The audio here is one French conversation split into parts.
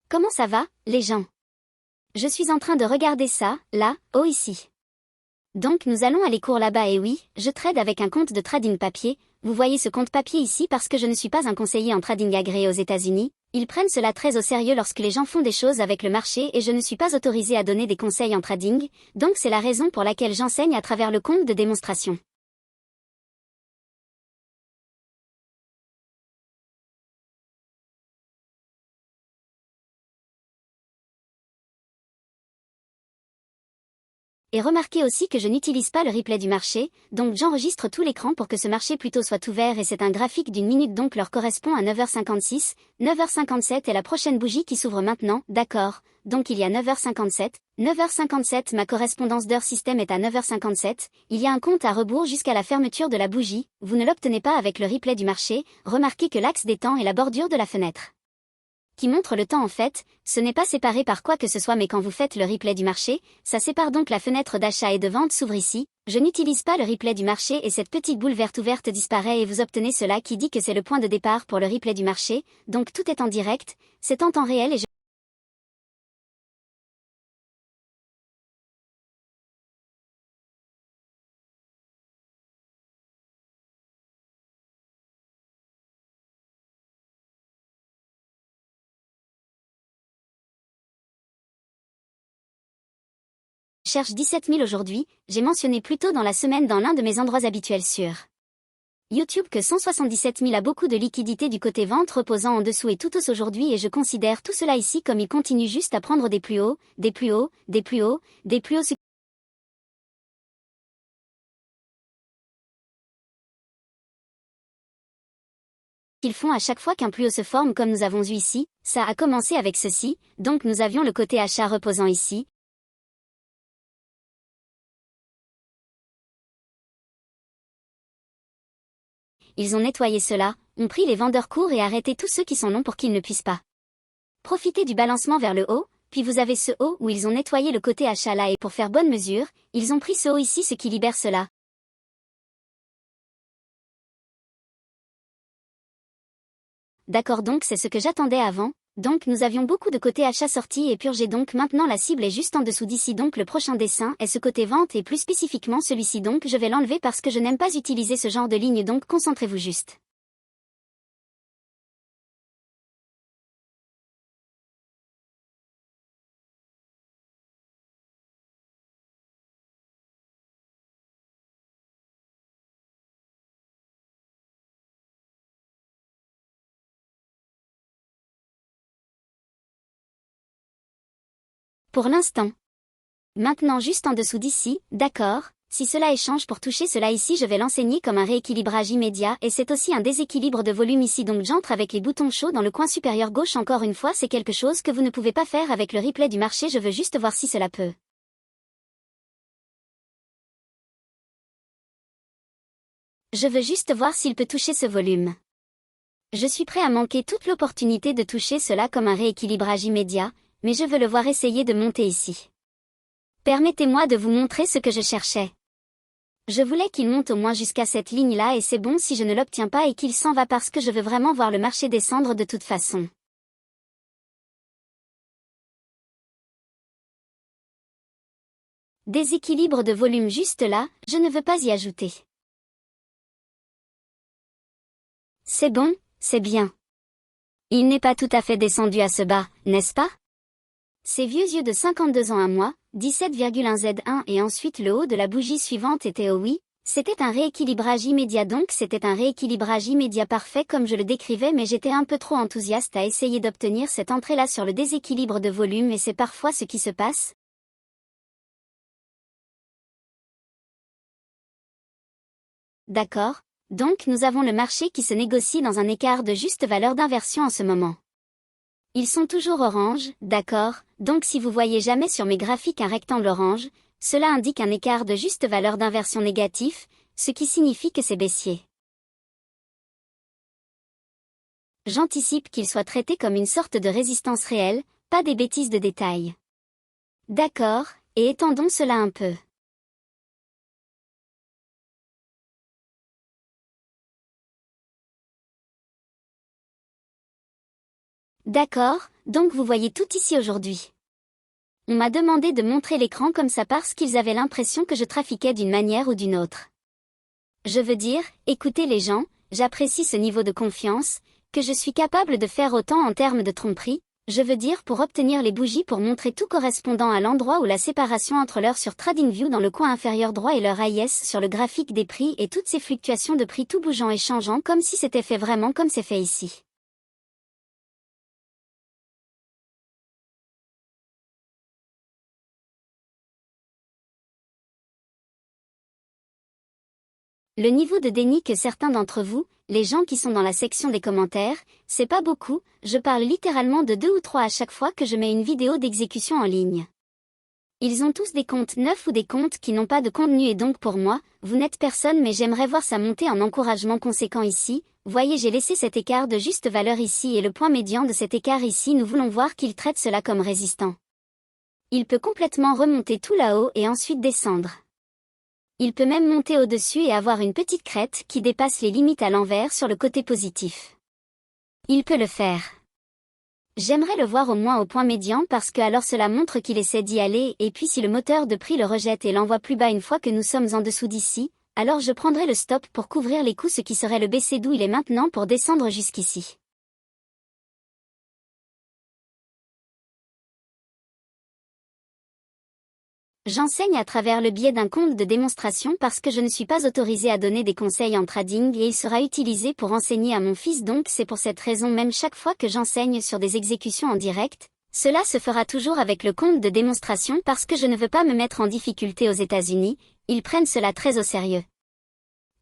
Comment ça va, les gens? Je suis en train de regarder ça, là, haut ici. Donc nous allons aller court là-bas et oui, je trade avec un compte de trading papier. Vous voyez ce compte papier ici parce que je ne suis pas un conseiller en trading agréé aux États-Unis. Ils prennent cela très au sérieux lorsque les gens font des choses avec le marché et je ne suis pas autorisé à donner des conseils en trading, donc c'est la raison pour laquelle j'enseigne à travers le compte de démonstration. Et remarquez aussi que je n'utilise pas le replay du marché, donc j'enregistre tout l'écran pour que ce marché plutôt soit ouvert et c'est un graphique d'une minute donc l'heure correspond à 9h56, 9h57 est la prochaine bougie qui s'ouvre maintenant, d'accord, donc il y a 9h57, 9h57 ma correspondance d'heure système est à 9h57, il y a un compte à rebours jusqu'à la fermeture de la bougie, vous ne l'obtenez pas avec le replay du marché, remarquez que l'axe des temps est la bordure de la fenêtre qui montre le temps en fait, ce n'est pas séparé par quoi que ce soit mais quand vous faites le replay du marché, ça sépare donc la fenêtre d'achat et de vente s'ouvre ici, je n'utilise pas le replay du marché et cette petite boule verte ouverte disparaît et vous obtenez cela qui dit que c'est le point de départ pour le replay du marché, donc tout est en direct, c'est en temps réel et je cherche 17 000 aujourd'hui, j'ai mentionné plus tôt dans la semaine dans l'un de mes endroits habituels sur YouTube que 177 000 a beaucoup de liquidités du côté vente reposant en dessous et tout hausse aujourd'hui et je considère tout cela ici comme il continue juste à prendre des plus hauts, des plus hauts, des plus hauts, des plus hauts. Qu'ils font à chaque fois qu'un plus haut se forme comme nous avons eu ici, ça a commencé avec ceci, donc nous avions le côté achat reposant ici. Ils ont nettoyé cela, ont pris les vendeurs courts et arrêté tous ceux qui sont longs pour qu'ils ne puissent pas profiter du balancement vers le haut, puis vous avez ce haut où ils ont nettoyé le côté achat là et pour faire bonne mesure, ils ont pris ce haut ici ce qui libère cela. D'accord donc c'est ce que j'attendais avant, donc nous avions beaucoup de côté achat sorti et purgé donc maintenant la cible est juste en dessous d'ici donc le prochain dessin est ce côté vente et plus spécifiquement celui-ci donc je vais l'enlever parce que je n'aime pas utiliser ce genre de ligne donc concentrez-vous juste. Pour l'instant. Maintenant juste en dessous d'ici, d'accord, si cela échange pour toucher cela ici je vais l'enseigner comme un rééquilibrage immédiat et c'est aussi un déséquilibre de volume ici donc j'entre avec les boutons chauds dans le coin supérieur gauche encore une fois c'est quelque chose que vous ne pouvez pas faire avec le replay du marché je veux juste voir si cela peut. Je veux juste voir s'il peut toucher ce volume. Je suis prêt à manquer toute l'opportunité de toucher cela comme un rééquilibrage immédiat, mais je veux le voir essayer de monter ici. Permettez-moi de vous montrer ce que je cherchais. Je voulais qu'il monte au moins jusqu'à cette ligne-là et c'est bon si je ne l'obtiens pas et qu'il s'en va parce que je veux vraiment voir le marché descendre de toute façon. Déséquilibre de volume juste là, je ne veux pas y ajouter. C'est bon, c'est bien. Il n'est pas tout à fait descendu à ce bas, n'est-ce pas? Ces vieux yeux de 52 ans à moi, 17,1 Z1 et ensuite le haut de la bougie suivante était au oui, c'était un rééquilibrage immédiat donc c'était un rééquilibrage immédiat parfait comme je le décrivais mais j'étais un peu trop enthousiaste à essayer d'obtenir cette entrée-là sur le déséquilibre de volume et c'est parfois ce qui se passe. D'accord. Donc nous avons le marché qui se négocie dans un écart de juste valeur d'inversion en ce moment. Ils sont toujours orange, d'accord, donc si vous voyez jamais sur mes graphiques un rectangle orange, cela indique un écart de juste valeur d'inversion négatif, ce qui signifie que c'est baissier. J'anticipe qu'il soit traité comme une sorte de résistance réelle, pas des bêtises de détail. D'accord, et étendons cela un peu. D'accord, donc vous voyez tout ici aujourd'hui. On m'a demandé de montrer l'écran comme ça parce qu'ils avaient l'impression que je trafiquais d'une manière ou d'une autre. Je veux dire, écoutez les gens, j'apprécie ce niveau de confiance, que je suis capable de faire autant en termes de tromperie, je veux dire pour obtenir les bougies pour montrer tout correspondant à l'endroit où la séparation entre l'heure sur TradingView dans le coin inférieur droit et leur AIS sur le graphique des prix et toutes ces fluctuations de prix tout bougeant et changeant comme si c'était fait vraiment comme c'est fait ici. Le niveau de déni que certains d'entre vous, les gens qui sont dans la section des commentaires, c'est pas beaucoup, je parle littéralement de 2 ou 3 à chaque fois que je mets une vidéo d'exécution en ligne. Ils ont tous des comptes neufs ou des comptes qui n'ont pas de contenu et donc pour moi, vous n'êtes personne mais j'aimerais voir ça monter en encouragement conséquent ici. Voyez j'ai laissé cet écart de juste valeur ici et le point médian de cet écart ici nous voulons voir qu'il traite cela comme résistant. Il peut complètement remonter tout là-haut et ensuite descendre. Il peut même monter au-dessus et avoir une petite crête qui dépasse les limites à l'envers sur le côté positif. Il peut le faire. J'aimerais le voir au moins au point médian parce que alors cela montre qu'il essaie d'y aller et puis si le moteur de prix le rejette et l'envoie plus bas une fois que nous sommes en dessous d'ici, alors je prendrai le stop pour couvrir les coups ce qui serait le baisser d'où il est maintenant pour descendre jusqu'ici. J'enseigne à travers le biais d'un compte de démonstration parce que je ne suis pas autorisée à donner des conseils en trading et il sera utilisé pour enseigner à mon fils donc c'est pour cette raison même chaque fois que j'enseigne sur des exécutions en direct, cela se fera toujours avec le compte de démonstration parce que je ne veux pas me mettre en difficulté aux États-Unis, ils prennent cela très au sérieux.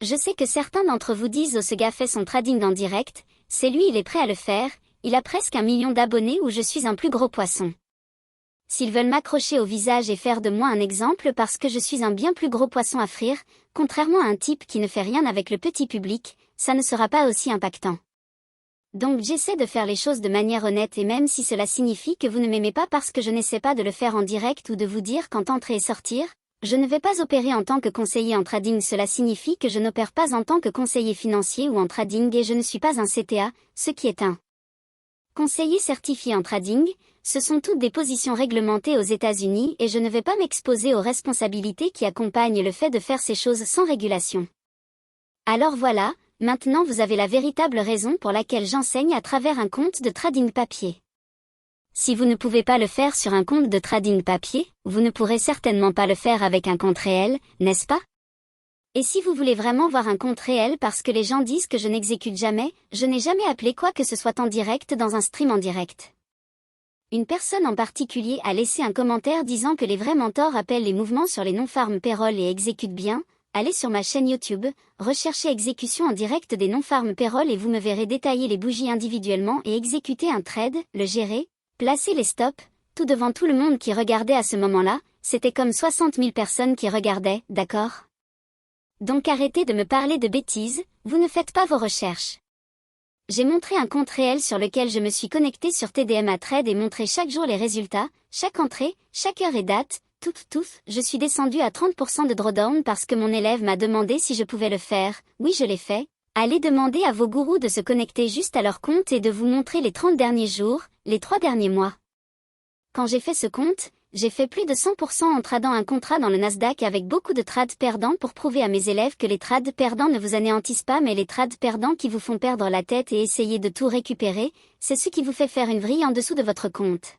Je sais que certains d'entre vous disent oh ce gars fait son trading en direct, c'est lui il est prêt à le faire, il a presque 1 million d'abonnés ou je suis un plus gros poisson. S'ils veulent m'accrocher au visage et faire de moi un exemple parce que je suis un bien plus gros poisson à frire, contrairement à un type qui ne fait rien avec le petit public, ça ne sera pas aussi impactant. Donc j'essaie de faire les choses de manière honnête et même si cela signifie que vous ne m'aimez pas parce que je n'essaie pas de le faire en direct ou de vous dire quand entrer et sortir, je ne vais pas opérer en tant que conseiller en trading cela signifie que je n'opère pas en tant que conseiller financier ou en trading et je ne suis pas un CTA, ce qui est un conseiller certifié en trading, ce sont toutes des positions réglementées aux États-Unis et je ne vais pas m'exposer aux responsabilités qui accompagnent le fait de faire ces choses sans régulation. Alors voilà, maintenant vous avez la véritable raison pour laquelle j'enseigne à travers un compte de trading papier. Si vous ne pouvez pas le faire sur un compte de trading papier, vous ne pourrez certainement pas le faire avec un compte réel, n'est-ce pas? Et si vous voulez vraiment voir un compte réel parce que les gens disent que je n'exécute jamais, je n'ai jamais appelé quoi que ce soit en direct dans un stream en direct. Une personne en particulier a laissé un commentaire disant que les vrais mentors appellent les mouvements sur les non-farm payroll et exécutent bien. Allez sur ma chaîne YouTube, recherchez exécution en direct des non-farm payroll et vous me verrez détailler les bougies individuellement et exécuter un trade, le gérer, placer les stops, tout devant tout le monde qui regardait à ce moment-là, c'était comme 60 000 personnes qui regardaient, d'accord? Donc arrêtez de me parler de bêtises, vous ne faites pas vos recherches. J'ai montré un compte réel sur lequel je me suis connecté sur TDMA Trade et montré chaque jour les résultats, chaque entrée, chaque heure et date, tout, je suis descendu à 30% de drawdown parce que mon élève m'a demandé si je pouvais le faire, oui je l'ai fait. Allez demander à vos gourous de se connecter juste à leur compte et de vous montrer les 30 derniers jours, les 3 derniers mois. Quand j'ai fait ce compte, j'ai fait plus de 100% en tradant un contrat dans le Nasdaq avec beaucoup de trades perdants pour prouver à mes élèves que les trades perdants ne vous anéantissent pas mais les trades perdants qui vous font perdre la tête et essayer de tout récupérer, c'est ce qui vous fait faire une vrille en dessous de votre compte.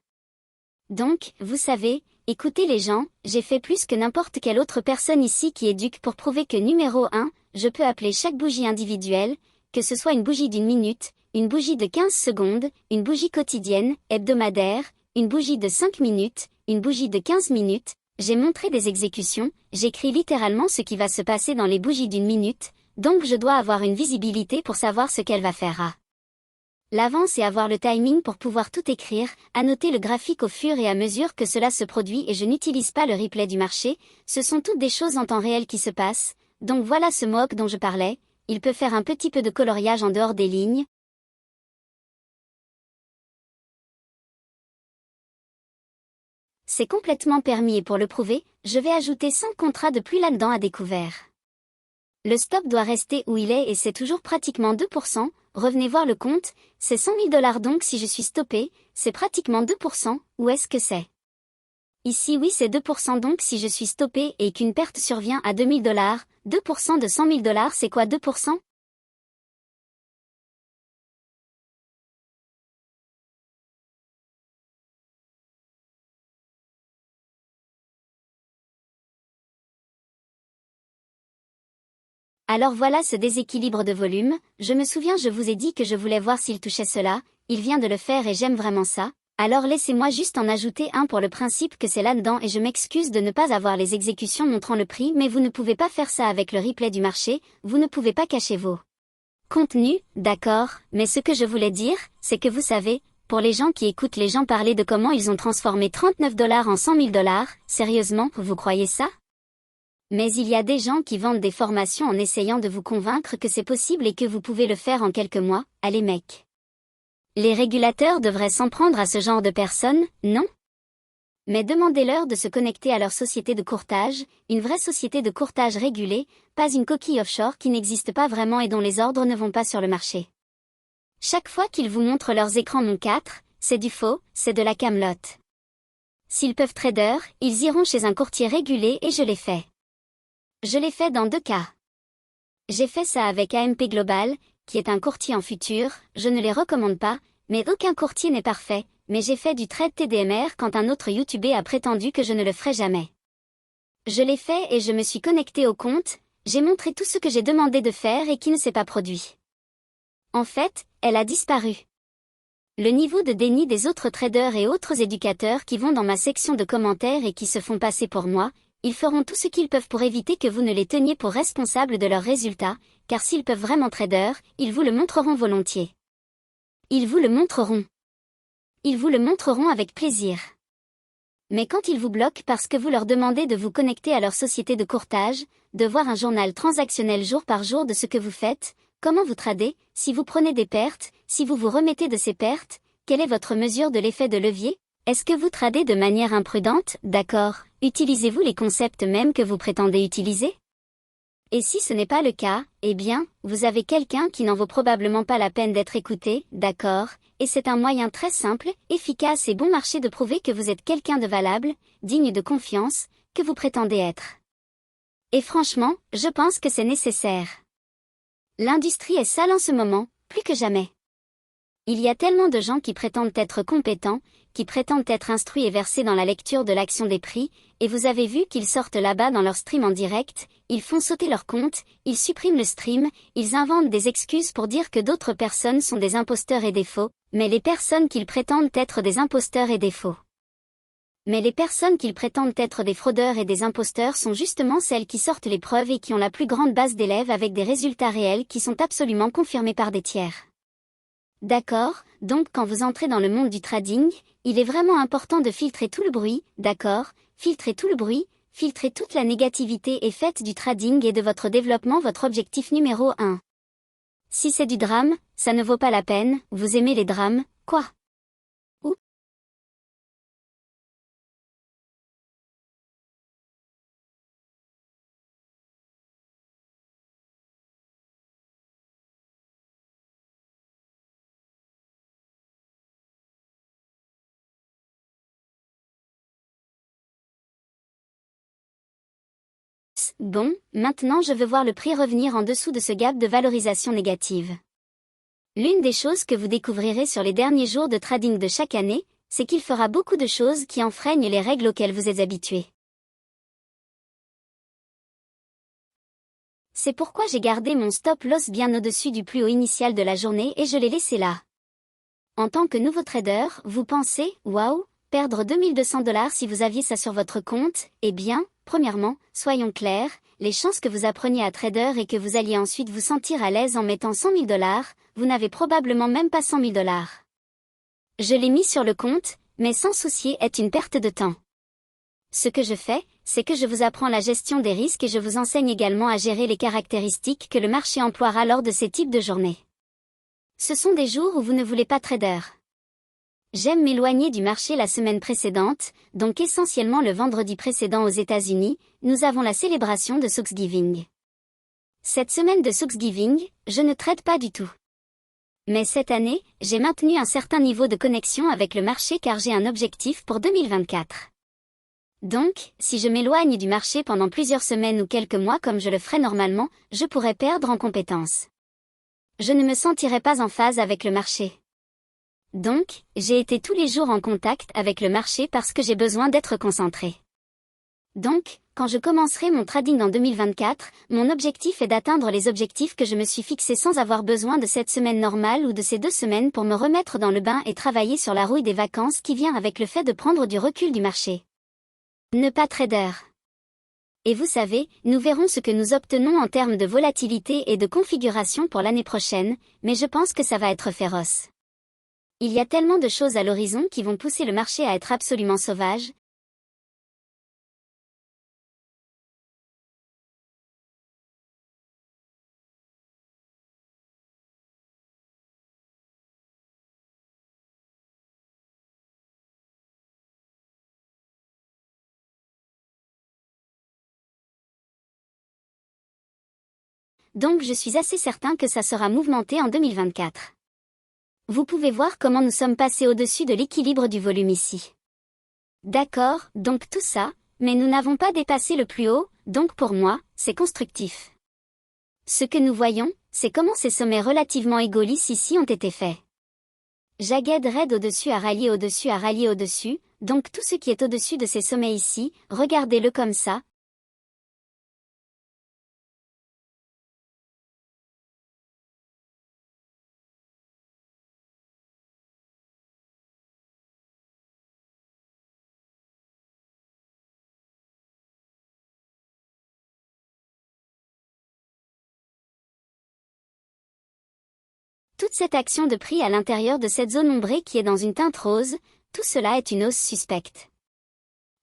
Donc, vous savez, écoutez les gens, j'ai fait plus que n'importe quelle autre personne ici qui éduque pour prouver que numéro 1, je peux appeler chaque bougie individuelle, que ce soit une bougie d'1 minute, une bougie de 15 secondes, une bougie quotidienne, hebdomadaire, une bougie de 5 minutes, une bougie de 15 minutes, j'ai montré des exécutions, j'écris littéralement ce qui va se passer dans les bougies d'1 minute, donc je dois avoir une visibilité pour savoir ce qu'elle va faire à l'avance et avoir le timing pour pouvoir tout écrire, annoter le graphique au fur et à mesure que cela se produit et je n'utilise pas le replay du marché, ce sont toutes des choses en temps réel qui se passent, donc voilà ce mock dont je parlais, il peut faire un petit peu de coloriage en dehors des lignes. C'est complètement permis et pour le prouver, je vais ajouter 5 contrats de pluie là-dedans à découvert. Le stop doit rester où il est et c'est toujours pratiquement 2%, revenez voir le compte, c'est 100 000 $ donc si je suis stoppé, c'est pratiquement 2%, ou est-ce que c'est? Ici oui c'est 2% donc si je suis stoppé et qu'une perte survient à 2 000 $, 2% de 100 000 $ c'est quoi 2%? Alors voilà ce déséquilibre de volume, je me souviens je vous ai dit que je voulais voir s'il touchait cela, il vient de le faire et j'aime vraiment ça, alors laissez-moi juste en ajouter un pour le principe que c'est là-dedans et je m'excuse de ne pas avoir les exécutions montrant le prix mais vous ne pouvez pas faire ça avec le replay du marché, vous ne pouvez pas cacher vos contenus, d'accord, mais ce que je voulais dire, c'est que vous savez, pour les gens qui écoutent les gens parler de comment ils ont transformé 39 $ en 100 000 $, sérieusement, vous croyez ça? Mais il y a des gens qui vendent des formations en essayant de vous convaincre que c'est possible et que vous pouvez le faire en quelques mois, allez mec. Les régulateurs devraient s'en prendre à ce genre de personnes, non? Mais demandez-leur de se connecter à leur société de courtage, une vraie société de courtage régulée, pas une coquille offshore qui n'existe pas vraiment et dont les ordres ne vont pas sur le marché. Chaque fois qu'ils vous montrent leurs écrans Mon 4, c'est du faux, c'est de la camelote. S'ils peuvent trader, ils iront chez un courtier régulé et je l'ai fait. Je l'ai fait dans 2 cas. J'ai fait ça avec AMP Global, qui est un courtier en futur, je ne les recommande pas, mais aucun courtier n'est parfait, mais j'ai fait du trade TDMR quand un autre YouTuber a prétendu que je ne le ferais jamais. Je l'ai fait et je me suis connecté au compte, j'ai montré tout ce que j'ai demandé de faire et qui ne s'est pas produit. En fait, elle a disparu. Le niveau de déni des autres traders et autres éducateurs qui vont dans ma section de commentaires et qui se font passer pour moi, ils feront tout ce qu'ils peuvent pour éviter que vous ne les teniez pour responsables de leurs résultats, car s'ils peuvent vraiment trader, ils vous le montreront volontiers. Ils vous le montreront. Ils vous le montreront avec plaisir. Mais quand ils vous bloquent parce que vous leur demandez de vous connecter à leur société de courtage, de voir un journal transactionnel jour par jour de ce que vous faites, comment vous tradez, si vous prenez des pertes, si vous vous remettez de ces pertes, quelle est votre mesure de l'effet de levier? Est-ce que vous tradez de manière imprudente? D'accord. Utilisez-vous les concepts mêmes que vous prétendez utiliser? Et si ce n'est pas le cas, eh bien, vous avez quelqu'un qui n'en vaut probablement pas la peine d'être écouté, d'accord, et c'est un moyen très simple, efficace et bon marché de prouver que vous êtes quelqu'un de valable, digne de confiance, que vous prétendez être. Et franchement, je pense que c'est nécessaire. L'industrie est sale en ce moment, plus que jamais. Il y a tellement de gens qui prétendent être compétents, qui prétendent être instruits et versés dans la lecture de l'action des prix, et vous avez vu qu'ils sortent là-bas dans leur stream en direct, ils font sauter leur compte, ils suppriment le stream, ils inventent des excuses pour dire que d'autres personnes sont des imposteurs et des faux, mais les personnes qu'ils prétendent être des imposteurs et des faux. Mais les personnes qu'ils prétendent être des fraudeurs et des imposteurs sont justement celles qui sortent les preuves et qui ont la plus grande base d'élèves avec des résultats réels qui sont absolument confirmés par des tiers. D'accord, donc quand vous entrez dans le monde du trading, il est vraiment important de filtrer tout le bruit, d'accord, filtrez tout le bruit, filtrez toute la négativité et faites du trading et de votre développement votre objectif numéro 1. Si c'est du drame, ça ne vaut pas la peine, vous aimez les drames, quoi? Ou bon, maintenant je veux voir le prix revenir en dessous de ce gap de valorisation négative. L'une des choses que vous découvrirez sur les derniers jours de trading de chaque année, c'est qu'il fera beaucoup de choses qui enfreignent les règles auxquelles vous êtes habitués. C'est pourquoi j'ai gardé mon stop loss bien au-dessus du plus haut initial de la journée et je l'ai laissé là. En tant que nouveau trader, vous pensez, waouh, perdre 2200 $ si vous aviez ça sur votre compte, eh bien, premièrement, soyons clairs, les chances que vous appreniez à trader et que vous alliez ensuite vous sentir à l'aise en mettant 100 000 $, vous n'avez probablement même pas 100 000 $. Je l'ai mis sur le compte, mais sans soucier est une perte de temps. Ce que je fais, c'est que je vous apprends la gestion des risques et je vous enseigne également à gérer les caractéristiques que le marché emploiera lors de ces types de journées. Ce sont des jours où vous ne voulez pas trader. J'aime m'éloigner du marché la semaine précédente, donc essentiellement le vendredi précédent aux États-Unis, nous avons la célébration de Thanksgiving. Cette semaine de Thanksgiving, je ne trade pas du tout. Mais cette année, j'ai maintenu un certain niveau de connexion avec le marché car j'ai un objectif pour 2024. Donc, si je m'éloigne du marché pendant plusieurs semaines ou quelques mois comme je le ferais normalement, je pourrais perdre en compétences. Je ne me sentirais pas en phase avec le marché. Donc, j'ai été tous les jours en contact avec le marché parce que j'ai besoin d'être concentré. Donc, quand je commencerai mon trading en 2024, mon objectif est d'atteindre les objectifs que je me suis fixés sans avoir besoin de cette semaine normale ou de ces 2 semaines pour me remettre dans le bain et travailler sur la rouille des vacances qui vient avec le fait de prendre du recul du marché. Ne pas trader. Et vous savez, nous verrons ce que nous obtenons en termes de volatilité et de configuration pour l'année prochaine, mais je pense que ça va être féroce. Il y a tellement de choses à l'horizon qui vont pousser le marché à être absolument sauvage. Donc je suis assez certain que ça sera mouvementé en 2024. Vous pouvez voir comment nous sommes passés au-dessus de l'équilibre du volume ici. D'accord, donc tout ça, mais nous n'avons pas dépassé le plus haut, donc pour moi, c'est constructif. Ce que nous voyons, c'est comment ces sommets relativement égaux lisses ici ont été faits. Jagged Red au-dessus à rallier au-dessus à rallier au-dessus, donc tout ce qui est au-dessus de ces sommets ici, regardez-le comme ça. Toute cette action de prix à l'intérieur de cette zone ombrée qui est dans une teinte rose, tout cela est une hausse suspecte.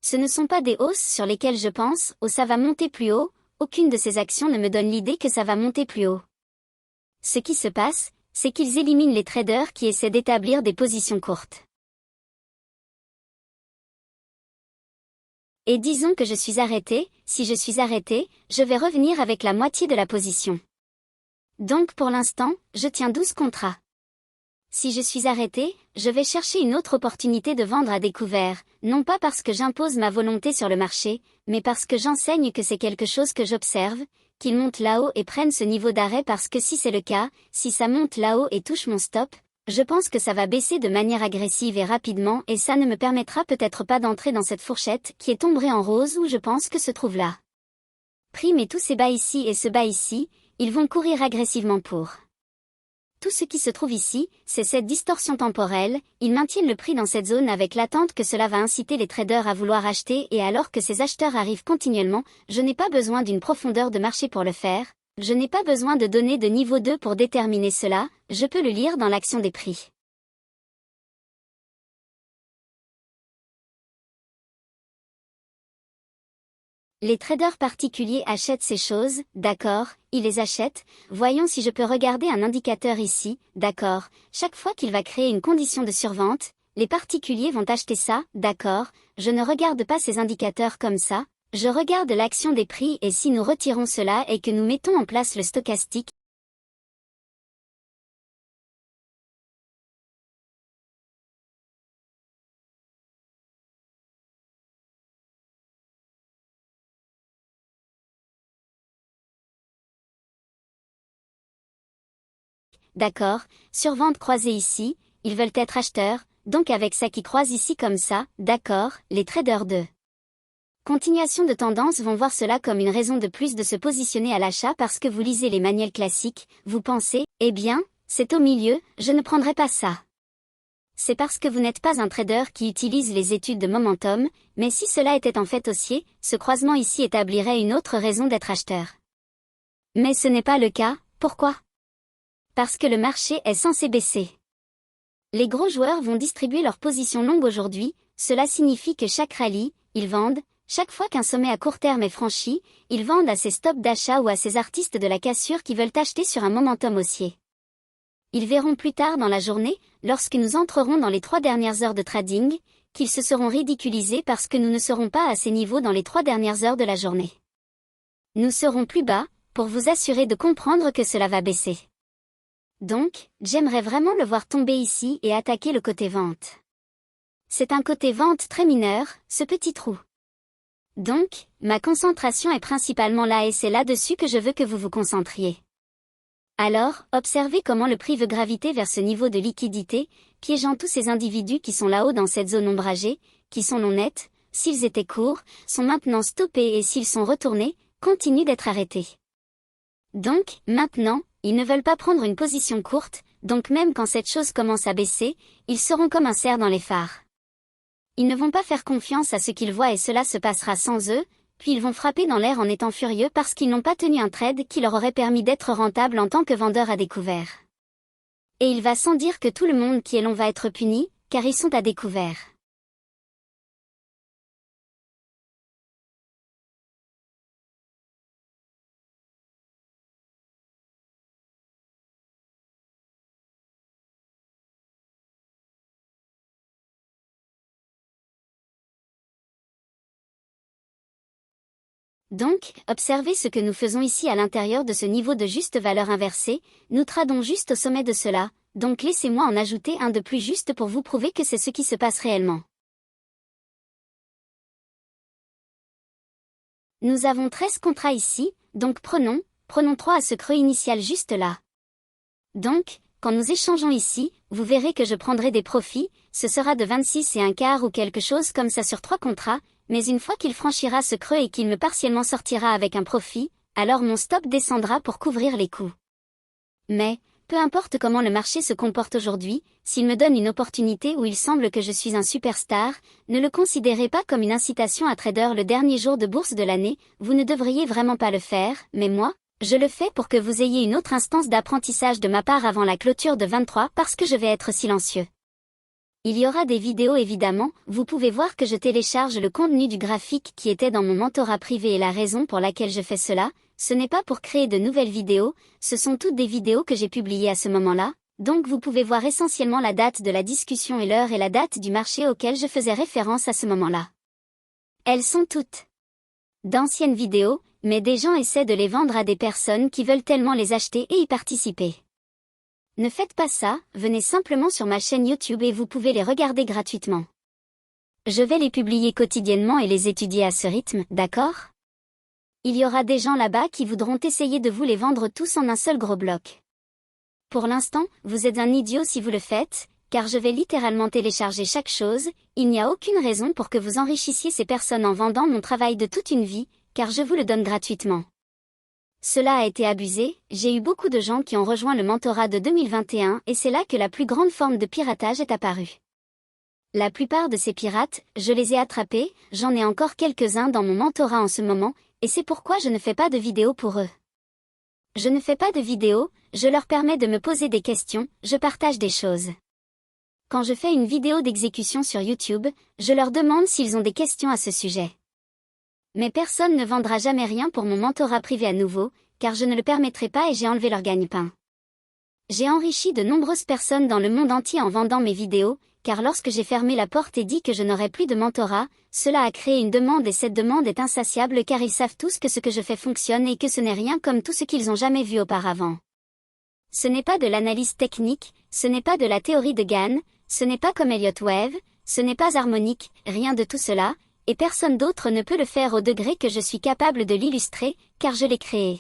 Ce ne sont pas des hausses sur lesquelles je pense, oh ça va monter plus haut, aucune de ces actions ne me donne l'idée que ça va monter plus haut. Ce qui se passe, c'est qu'ils éliminent les traders qui essaient d'établir des positions courtes. Et disons que je suis arrêté, si je suis arrêté, je vais revenir avec la moitié de la position. Donc pour l'instant, je tiens 12 contrats. Si je suis arrêté, je vais chercher une autre opportunité de vendre à découvert, non pas parce que j'impose ma volonté sur le marché, mais parce que j'enseigne que c'est quelque chose que j'observe, qu'il monte là-haut et prenne ce niveau d'arrêt parce que si c'est le cas, si ça monte là-haut et touche mon stop, je pense que ça va baisser de manière agressive et rapidement et ça ne me permettra peut-être pas d'entrer dans cette fourchette qui est ombrée en rose où je pense que se trouve là. Prime et tous ces bas ici et ce bas ici, ils vont courir agressivement pour. Tout ce qui se trouve ici, c'est cette distorsion temporelle, ils maintiennent le prix dans cette zone avec l'attente que cela va inciter les traders à vouloir acheter et alors que ces acheteurs arrivent continuellement, je n'ai pas besoin d'une profondeur de marché pour le faire, je n'ai pas besoin de données de niveau 2 pour déterminer cela, je peux le lire dans l'action des prix. Les traders particuliers achètent ces choses, d'accord, ils les achètent, voyons si je peux regarder un indicateur ici, d'accord, chaque fois qu'il va créer une condition de survente, les particuliers vont acheter ça, d'accord, je ne regarde pas ces indicateurs comme ça, je regarde l'action des prix et si nous retirons cela et que nous mettons en place le stochastique, d'accord, survente croisée ici, ils veulent être acheteurs, donc avec ça qui croise ici comme ça, d'accord, les traders de continuation de tendance vont voir cela comme une raison de plus de se positionner à l'achat parce que vous lisez les manuels classiques, vous pensez, eh bien, c'est au milieu, je ne prendrai pas ça. C'est parce que vous n'êtes pas un trader qui utilise les études de momentum, mais si cela était en fait haussier, ce croisement ici établirait une autre raison d'être acheteur. Mais ce n'est pas le cas, pourquoi ? Parce que le marché est censé baisser. Les gros joueurs vont distribuer leur position longue aujourd'hui, cela signifie que chaque rallye, ils vendent, chaque fois qu'un sommet à court terme est franchi, ils vendent à ces stops d'achat ou à ces artistes de la cassure qui veulent acheter sur un momentum haussier. Ils verront plus tard dans la journée, lorsque nous entrerons dans les 3 dernières heures de trading, qu'ils se seront ridiculisés parce que nous ne serons pas à ces niveaux dans les 3 dernières heures de la journée. Nous serons plus bas, pour vous assurer de comprendre que cela va baisser. Donc, j'aimerais vraiment le voir tomber ici et attaquer le côté vente. C'est un côté vente très mineur, ce petit trou. Donc, ma concentration est principalement là et c'est là-dessus que je veux que vous vous concentriez. Alors, observez comment le prix veut graviter vers ce niveau de liquidité, piégeant tous ces individus qui sont là-haut dans cette zone ombragée, qui sont non nets, s'ils étaient courts, sont maintenant stoppés et s'ils sont retournés, continuent d'être arrêtés. Donc, maintenant, ils ne veulent pas prendre une position courte, donc même quand cette chose commence à baisser, ils seront comme un cerf dans les phares. Ils ne vont pas faire confiance à ce qu'ils voient et cela se passera sans eux, puis ils vont frapper dans l'air en étant furieux parce qu'ils n'ont pas tenu un trade qui leur aurait permis d'être rentable en tant que vendeur à découvert. Et il va sans dire que tout le monde qui est long va être puni, car ils sont à découvert. Donc, observez ce que nous faisons ici à l'intérieur de ce niveau de juste valeur inversée, nous tradons juste au sommet de cela, donc laissez-moi en ajouter un de plus juste pour vous prouver que c'est ce qui se passe réellement. Nous avons 13 contrats ici, donc prenons 3 à ce creux initial juste là. Donc, quand nous échangeons ici, vous verrez que je prendrai des profits, ce sera de 26 et un quart ou quelque chose comme ça sur 3 contrats, mais une fois qu'il franchira ce creux et qu'il me partiellement sortira avec un profit, alors mon stop descendra pour couvrir les coûts. Mais, peu importe comment le marché se comporte aujourd'hui, s'il me donne une opportunité où il semble que je suis un superstar, ne le considérez pas comme une incitation à trader le dernier jour de bourse de l'année, vous ne devriez vraiment pas le faire, mais moi, je le fais pour que vous ayez une autre instance d'apprentissage de ma part avant la clôture de 23 parce que je vais être silencieux. Il y aura des vidéos évidemment, vous pouvez voir que je télécharge le contenu du graphique qui était dans mon mentorat privé et la raison pour laquelle je fais cela, ce n'est pas pour créer de nouvelles vidéos, ce sont toutes des vidéos que j'ai publiées à ce moment-là, donc vous pouvez voir essentiellement la date de la discussion et l'heure et la date du marché auquel je faisais référence à ce moment-là. Elles sont toutes d'anciennes vidéos, mais des gens essaient de les vendre à des personnes qui veulent tellement les acheter et y participer. Ne faites pas ça, venez simplement sur ma chaîne YouTube et vous pouvez les regarder gratuitement. Je vais les publier quotidiennement et les étudier à ce rythme, d'accord? Il y aura des gens là-bas qui voudront essayer de vous les vendre tous en un seul gros bloc. Pour l'instant, vous êtes un idiot si vous le faites, car je vais littéralement télécharger chaque chose, il n'y a aucune raison pour que vous enrichissiez ces personnes en vendant mon travail de toute une vie, car je vous le donne gratuitement. Cela a été abusé, j'ai eu beaucoup de gens qui ont rejoint le mentorat de 2021 et c'est là que la plus grande forme de piratage est apparue. La plupart de ces pirates, je les ai attrapés, j'en ai encore quelques-uns dans mon mentorat en ce moment, et c'est pourquoi je ne fais pas de vidéos pour eux. Je ne fais pas de vidéos, je leur permets de me poser des questions, je partage des choses. Quand je fais une vidéo d'exécution sur YouTube, je leur demande s'ils ont des questions à ce sujet. Mais personne ne vendra jamais rien pour mon mentorat privé à nouveau, car je ne le permettrai pas et j'ai enlevé leur gagne-pain. J'ai enrichi de nombreuses personnes dans le monde entier en vendant mes vidéos, car lorsque j'ai fermé la porte et dit que je n'aurais plus de mentorat, cela a créé une demande et cette demande est insatiable car ils savent tous que ce que je fais fonctionne et que ce n'est rien comme tout ce qu'ils ont jamais vu auparavant. Ce n'est pas de l'analyse technique, ce n'est pas de la théorie de Gann, ce n'est pas comme Elliott Wave, ce n'est pas harmonique, rien de tout cela, et personne d'autre ne peut le faire au degré que je suis capable de l'illustrer, car je l'ai créé.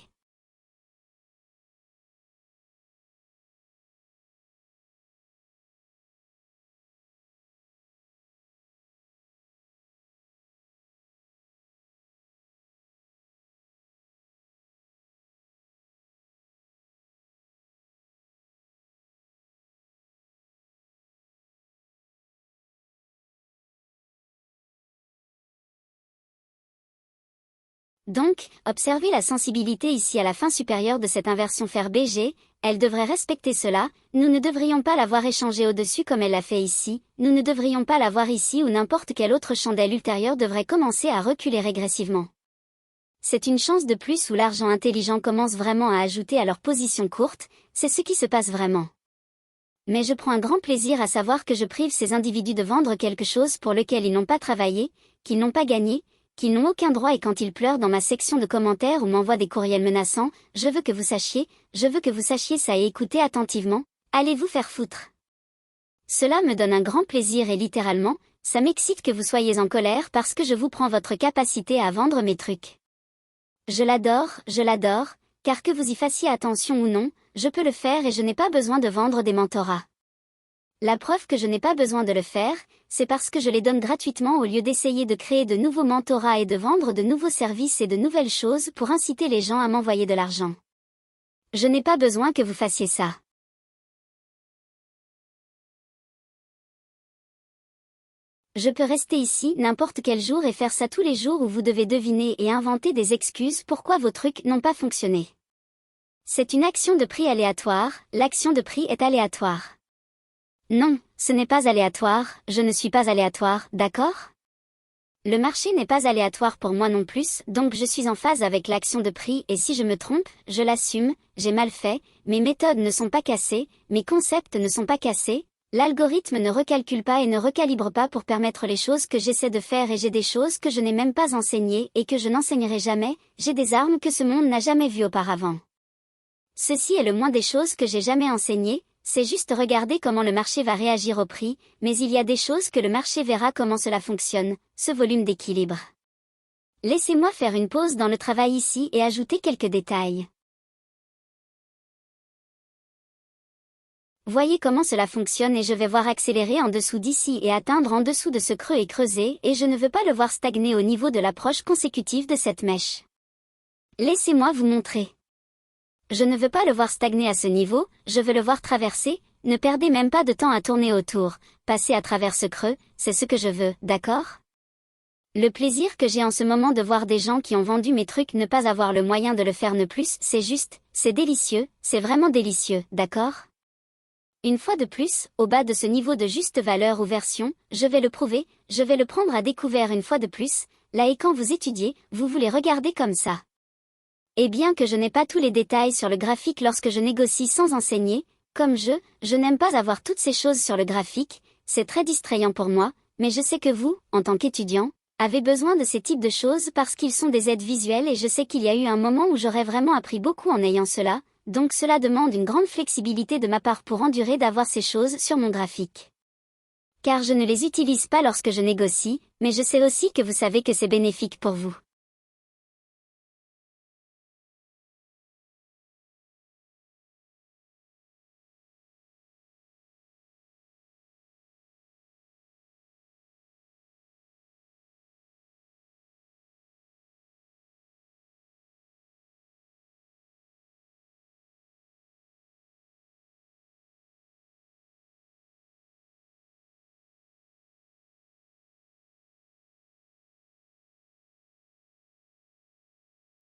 Donc, observez la sensibilité ici à la fin supérieure de cette inversion fer BG, elle devrait respecter cela, nous ne devrions pas l'avoir échangé au-dessus comme elle l'a fait ici, nous ne devrions pas l'avoir ici ou n'importe quelle autre chandelle ultérieure devrait commencer à reculer régressivement. C'est une chance de plus où l'argent intelligent commence vraiment à ajouter à leur position courte, c'est ce qui se passe vraiment. Mais je prends un grand plaisir à savoir que je prive ces individus de vendre quelque chose pour lequel ils n'ont pas travaillé, qu'ils n'ont pas gagné, qu'ils n'ont aucun droit et quand ils pleurent dans ma section de commentaires ou m'envoient des courriels menaçants, je veux que vous sachiez ça et écoutez attentivement, allez vous faire foutre. Cela me donne un grand plaisir et littéralement, ça m'excite que vous soyez en colère parce que je vous prends votre capacité à vendre mes trucs. Je l'adore, car que vous y fassiez attention ou non, je peux le faire et je n'ai pas besoin de vendre des mentorats. La preuve que je n'ai pas besoin de le faire, c'est parce que je les donne gratuitement au lieu d'essayer de créer de nouveaux mentorats et de vendre de nouveaux services et de nouvelles choses pour inciter les gens à m'envoyer de l'argent. Je n'ai pas besoin que vous fassiez ça. Je peux rester ici n'importe quel jour et faire ça tous les jours où vous devez deviner et inventer des excuses pourquoi vos trucs n'ont pas fonctionné. C'est une action de prix aléatoire, l'action de prix est aléatoire. Non, ce n'est pas aléatoire, je ne suis pas aléatoire, d'accord? Le marché n'est pas aléatoire pour moi non plus, donc je suis en phase avec l'action de prix et si je me trompe, je l'assume, j'ai mal fait, mes méthodes ne sont pas cassées, mes concepts ne sont pas cassés. L'algorithme ne recalcule pas et ne recalibre pas pour permettre les choses que j'essaie de faire et j'ai des choses que je n'ai même pas enseignées et que je n'enseignerai jamais, j'ai des armes que ce monde n'a jamais vues auparavant. Ceci est le moins des choses que j'ai jamais enseignées, c'est juste regarder comment le marché va réagir au prix, mais il y a des choses que le marché verra comment cela fonctionne, ce volume d'équilibre. Laissez-moi faire une pause dans le travail ici et ajouter quelques détails. Voyez comment cela fonctionne et je vais voir accélérer en dessous d'ici et atteindre en dessous de ce creux et creuser et je ne veux pas le voir stagner au niveau de l'approche consécutive de cette mèche. Laissez-moi vous montrer. Je ne veux pas le voir stagner à ce niveau, je veux le voir traverser, ne perdez même pas de temps à tourner autour, passer à travers ce creux, c'est ce que je veux, d'accord? Le plaisir que j'ai en ce moment de voir des gens qui ont vendu mes trucs ne pas avoir le moyen de le faire ne plus, c'est juste, c'est délicieux, c'est vraiment délicieux, d'accord? Une fois de plus, au bas de ce niveau de juste valeur ou version, je vais le prouver, je vais le prendre à découvert une fois de plus, là et quand vous étudiez, vous voulez regarder comme ça. Et bien que je n'ai pas tous les détails sur le graphique lorsque je négocie sans enseigner, comme je n'aime pas avoir toutes ces choses sur le graphique, c'est très distrayant pour moi, mais je sais que vous, en tant qu'étudiant, avez besoin de ces types de choses parce qu'ils sont des aides visuelles et je sais qu'il y a eu un moment où j'aurais vraiment appris beaucoup en ayant cela. Donc cela demande une grande flexibilité de ma part pour endurer d'avoir ces choses sur mon graphique. Car je ne les utilise pas lorsque je négocie, mais je sais aussi que vous savez que c'est bénéfique pour vous.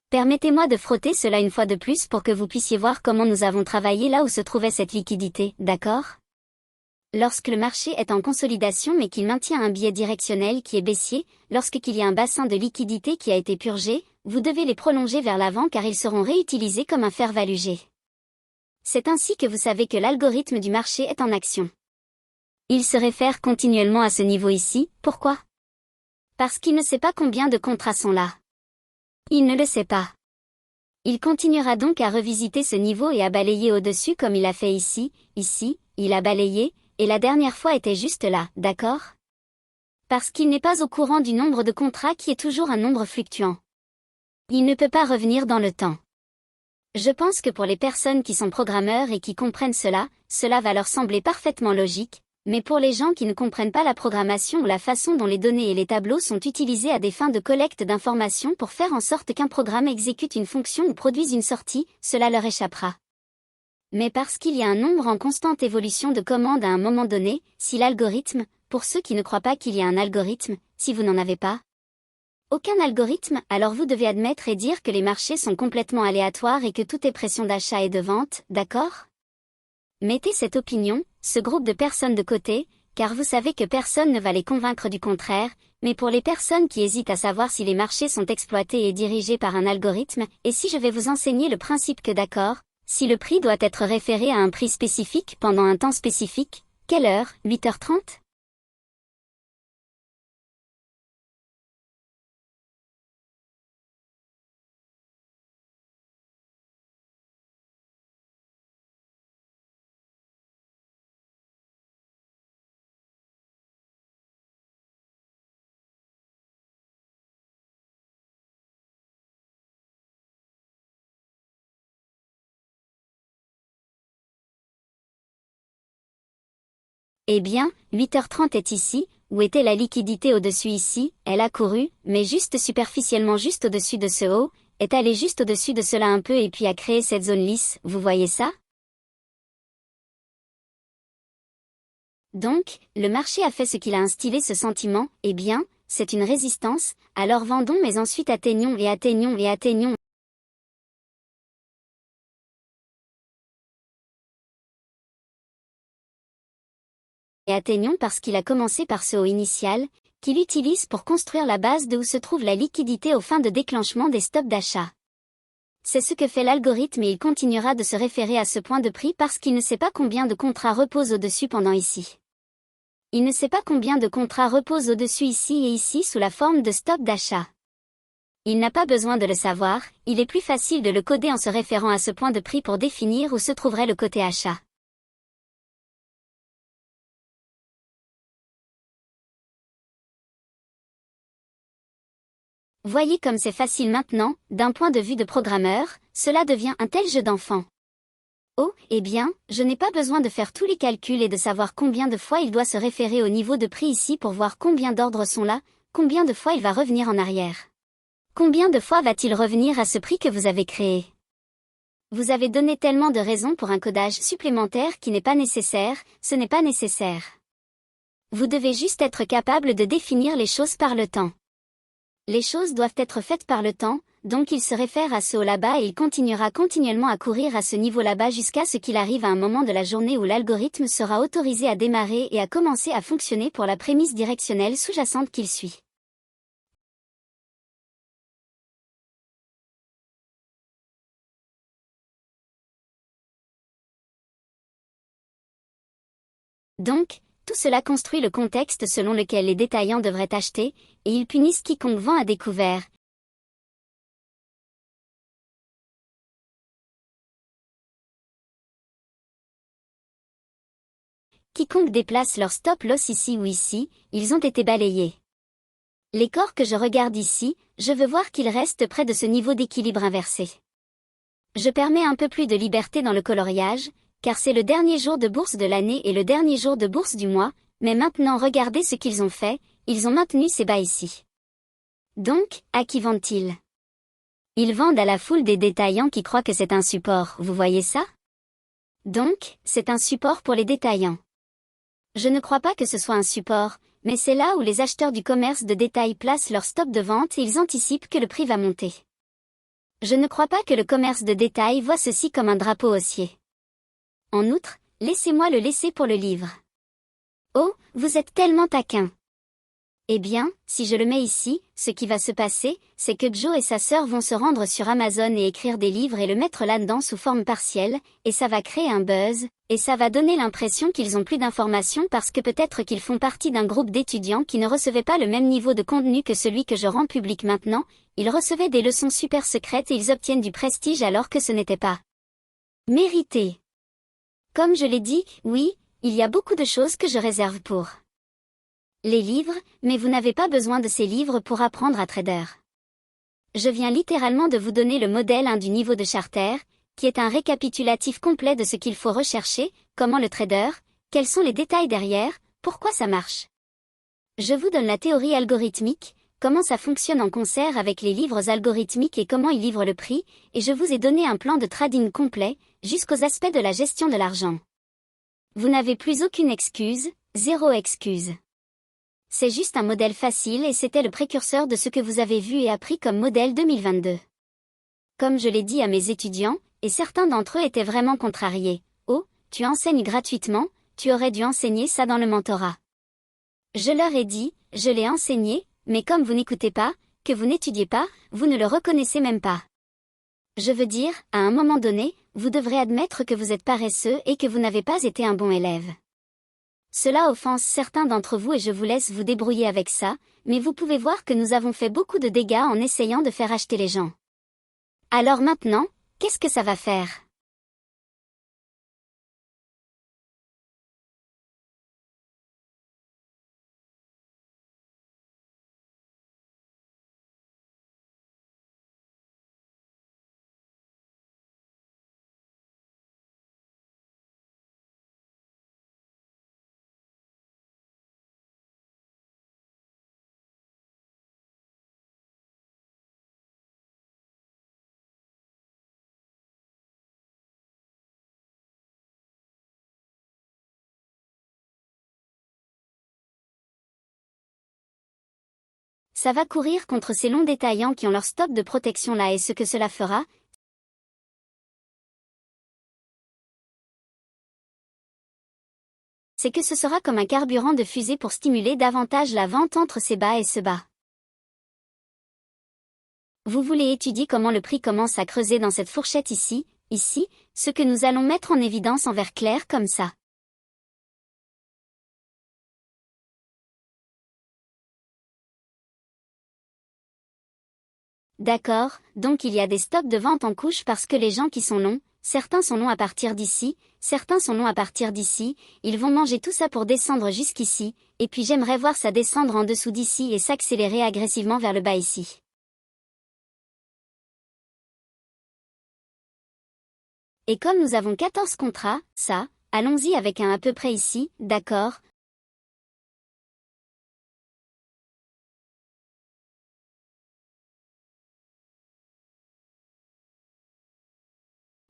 Permettez-moi de frotter cela une fois de plus pour que vous puissiez voir comment nous avons travaillé là où se trouvait cette liquidité, d'accord? Lorsque le marché est en consolidation mais qu'il maintient un biais directionnel qui est baissier, lorsqu'il y a un bassin de liquidité qui a été purgé, vous devez les prolonger vers l'avant car ils seront réutilisés comme un fair value G. C'est ainsi que vous savez que l'algorithme du marché est en action. Il se réfère continuellement à ce niveau ici, pourquoi? Parce qu'il ne sait pas combien de contrats sont là. Il ne le sait pas. Il continuera donc à revisiter ce niveau et à balayer au-dessus comme il a fait ici, il a balayé, et la dernière fois était juste là, d'accord? Parce qu'il n'est pas au courant du nombre de contrats qui est toujours un nombre fluctuant. Il ne peut pas revenir dans le temps. Je pense que pour les personnes qui sont programmeurs et qui comprennent cela, cela va leur sembler parfaitement logique, mais pour les gens qui ne comprennent pas la programmation ou la façon dont les données et les tableaux sont utilisés à des fins de collecte d'informations pour faire en sorte qu'un programme exécute une fonction ou produise une sortie, cela leur échappera. Mais parce qu'il y a un nombre en constante évolution de commandes à un moment donné, si l'algorithme, pour ceux qui ne croient pas qu'il y a un algorithme, si vous n'en avez pas, aucun algorithme, alors vous devez admettre et dire que les marchés sont complètement aléatoires et que tout est pression d'achat et de vente, d'accord? Mettez cette opinion, ce groupe de personnes de côté, car vous savez que personne ne va les convaincre du contraire, mais pour les personnes qui hésitent à savoir si les marchés sont exploités et dirigés par un algorithme, et si je vais vous enseigner le principe que d'accord, si le prix doit être référé à un prix spécifique pendant un temps spécifique, quelle heure, 8h30? Eh bien, 8h30 est ici, où était la liquidité au-dessus ici, elle a couru, mais juste superficiellement juste au-dessus de ce haut, est allée juste au-dessus de cela un peu et puis a créé cette zone lisse, vous voyez ça? Donc, le marché a fait ce qu'il a instillé ce sentiment, eh bien, c'est une résistance, alors vendons mais ensuite atteignons et atteignons et atteignons. Et atteignons parce qu'il a commencé par ce haut initial, qu'il utilise pour construire la base de où se trouve la liquidité aux fins de déclenchement des stops d'achat. C'est ce que fait l'algorithme et il continuera de se référer à ce point de prix parce qu'il ne sait pas combien de contrats reposent au-dessus pendant ici. Il ne sait pas combien de contrats reposent au-dessus ici et ici sous la forme de stop d'achat. Il n'a pas besoin de le savoir, il est plus facile de le coder en se référant à ce point de prix pour définir où se trouverait le côté achat. Voyez comme c'est facile maintenant, d'un point de vue de programmeur, cela devient un tel jeu d'enfant. Oh, eh bien, je n'ai pas besoin de faire tous les calculs et de savoir combien de fois il doit se référer au niveau de prix ici pour voir combien d'ordres sont là, combien de fois il va revenir en arrière. Combien de fois va-t-il revenir à ce prix que vous avez créé? Vous avez donné tellement de raisons pour un codage supplémentaire qui n'est pas nécessaire, ce n'est pas nécessaire. Vous devez juste être capable de définir les choses par le temps. Les choses doivent être faites par le temps, donc il se réfère à ce haut là-bas et il continuera continuellement à courir à ce niveau là-bas jusqu'à ce qu'il arrive à un moment de la journée où l'algorithme sera autorisé à démarrer et à commencer à fonctionner pour la prémisse directionnelle sous-jacente qu'il suit. Donc, tout cela construit le contexte selon lequel les détaillants devraient acheter, et ils punissent quiconque vend à découvert. Quiconque déplace leur stop loss ici ou ici, ils ont été balayés. Les corps que je regarde ici, je veux voir qu'ils restent près de ce niveau d'équilibre inversé. Je permets un peu plus de liberté dans le coloriage, car c'est le dernier jour de bourse de l'année et le dernier jour de bourse du mois, mais maintenant regardez ce qu'ils ont fait, ils ont maintenu ces bas ici. Donc, à qui vendent-ils? Ils vendent à la foule des détaillants qui croient que c'est un support, vous voyez ça? Donc, c'est un support pour les détaillants. Je ne crois pas que ce soit un support, mais c'est là où les acheteurs du commerce de détail placent leur stop de vente et ils anticipent que le prix va monter. Je ne crois pas que le commerce de détail voit ceci comme un drapeau haussier. En outre, laissez-moi le laisser pour le livre. Oh, vous êtes tellement taquin. Eh bien, si je le mets ici, ce qui va se passer, c'est que Joe et sa sœur vont se rendre sur Amazon et écrire des livres et le mettre là-dedans sous forme partielle, et ça va créer un buzz, et ça va donner l'impression qu'ils ont plus d'informations parce que peut-être qu'ils font partie d'un groupe d'étudiants qui ne recevaient pas le même niveau de contenu que celui que je rends public maintenant, ils recevaient des leçons super secrètes et ils obtiennent du prestige alors que ce n'était pas mérité. Comme je l'ai dit, oui, il y a beaucoup de choses que je réserve pour les livres, mais vous n'avez pas besoin de ces livres pour apprendre à trader. Je viens littéralement de vous donner le modèle 1 du niveau de Charter, qui est un récapitulatif complet de ce qu'il faut rechercher, comment le trader, quels sont les détails derrière, pourquoi ça marche. Je vous donne la théorie algorithmique, comment ça fonctionne en concert avec les livres algorithmiques et comment ils livrent le prix, et je vous ai donné un plan de trading complet, jusqu'aux aspects de la gestion de l'argent. Vous n'avez plus aucune excuse, zéro excuse. C'est juste un modèle facile et c'était le précurseur de ce que vous avez vu et appris comme modèle 2022. Comme je l'ai dit à mes étudiants, et certains d'entre eux étaient vraiment contrariés. Oh, tu enseignes gratuitement, tu aurais dû enseigner ça dans le mentorat. Je leur ai dit, je l'ai enseigné, mais comme vous n'écoutez pas, que vous n'étudiez pas, vous ne le reconnaissez même pas. Je veux dire, à un moment donné, vous devrez admettre que vous êtes paresseux et que vous n'avez pas été un bon élève. Cela offense certains d'entre vous et je vous laisse vous débrouiller avec ça, mais vous pouvez voir que nous avons fait beaucoup de dégâts en essayant de faire acheter les gens. Alors maintenant, qu'est-ce que ça va faire? Ça va courir contre ces longs détaillants qui ont leur stop de protection là et ce que cela fera, c'est que ce sera comme un carburant de fusée pour stimuler davantage la vente entre ces bas et ce bas. Vous voulez étudier comment le prix commence à creuser dans cette fourchette ici, ce que nous allons mettre en évidence en vert clair comme ça. D'accord, donc il y a des stops de vente en couche parce que les gens qui sont longs, certains sont longs à partir d'ici, certains sont longs à partir d'ici, ils vont manger tout ça pour descendre jusqu'ici, et puis j'aimerais voir ça descendre en dessous d'ici et s'accélérer agressivement vers le bas ici. Et comme nous avons 14 contrats, ça, allons-y avec un à peu près ici, d'accord.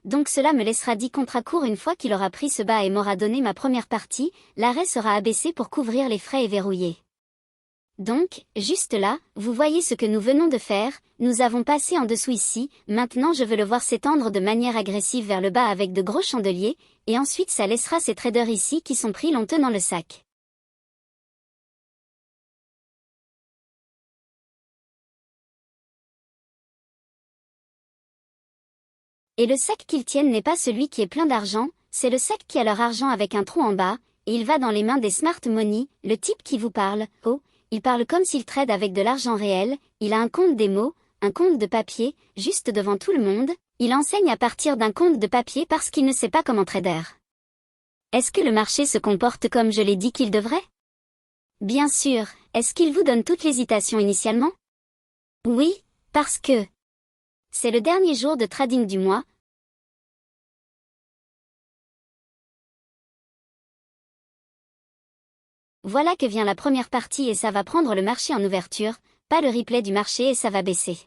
Donc cela me laissera 10 contrats courts une fois qu'il aura pris ce bas et m'aura donné ma première partie, l'arrêt sera abaissé pour couvrir les frais et verrouiller. Donc, juste là, vous voyez ce que nous venons de faire, nous avons passé en dessous ici, maintenant je veux le voir s'étendre de manière agressive vers le bas avec de gros chandeliers, et ensuite ça laissera ces traders ici qui sont pris longtemps dans le sac. Et le sac qu'ils tiennent n'est pas celui qui est plein d'argent, c'est le sac qui a leur argent avec un trou en bas, et il va dans les mains des smart money, le type qui vous parle, oh, il parle comme s'il trade avec de l'argent réel, il a un compte démo, un compte de papier, juste devant tout le monde, il enseigne à partir d'un compte de papier parce qu'il ne sait pas comment trader. Est-ce que le marché se comporte comme je l'ai dit qu'il devrait? Bien sûr, est-ce qu'il vous donne toute l'hésitation initialement? Oui, parce que c'est le dernier jour de trading du mois. Voilà que vient la première partie et ça va prendre le marché en ouverture, pas le replay du marché et ça va baisser.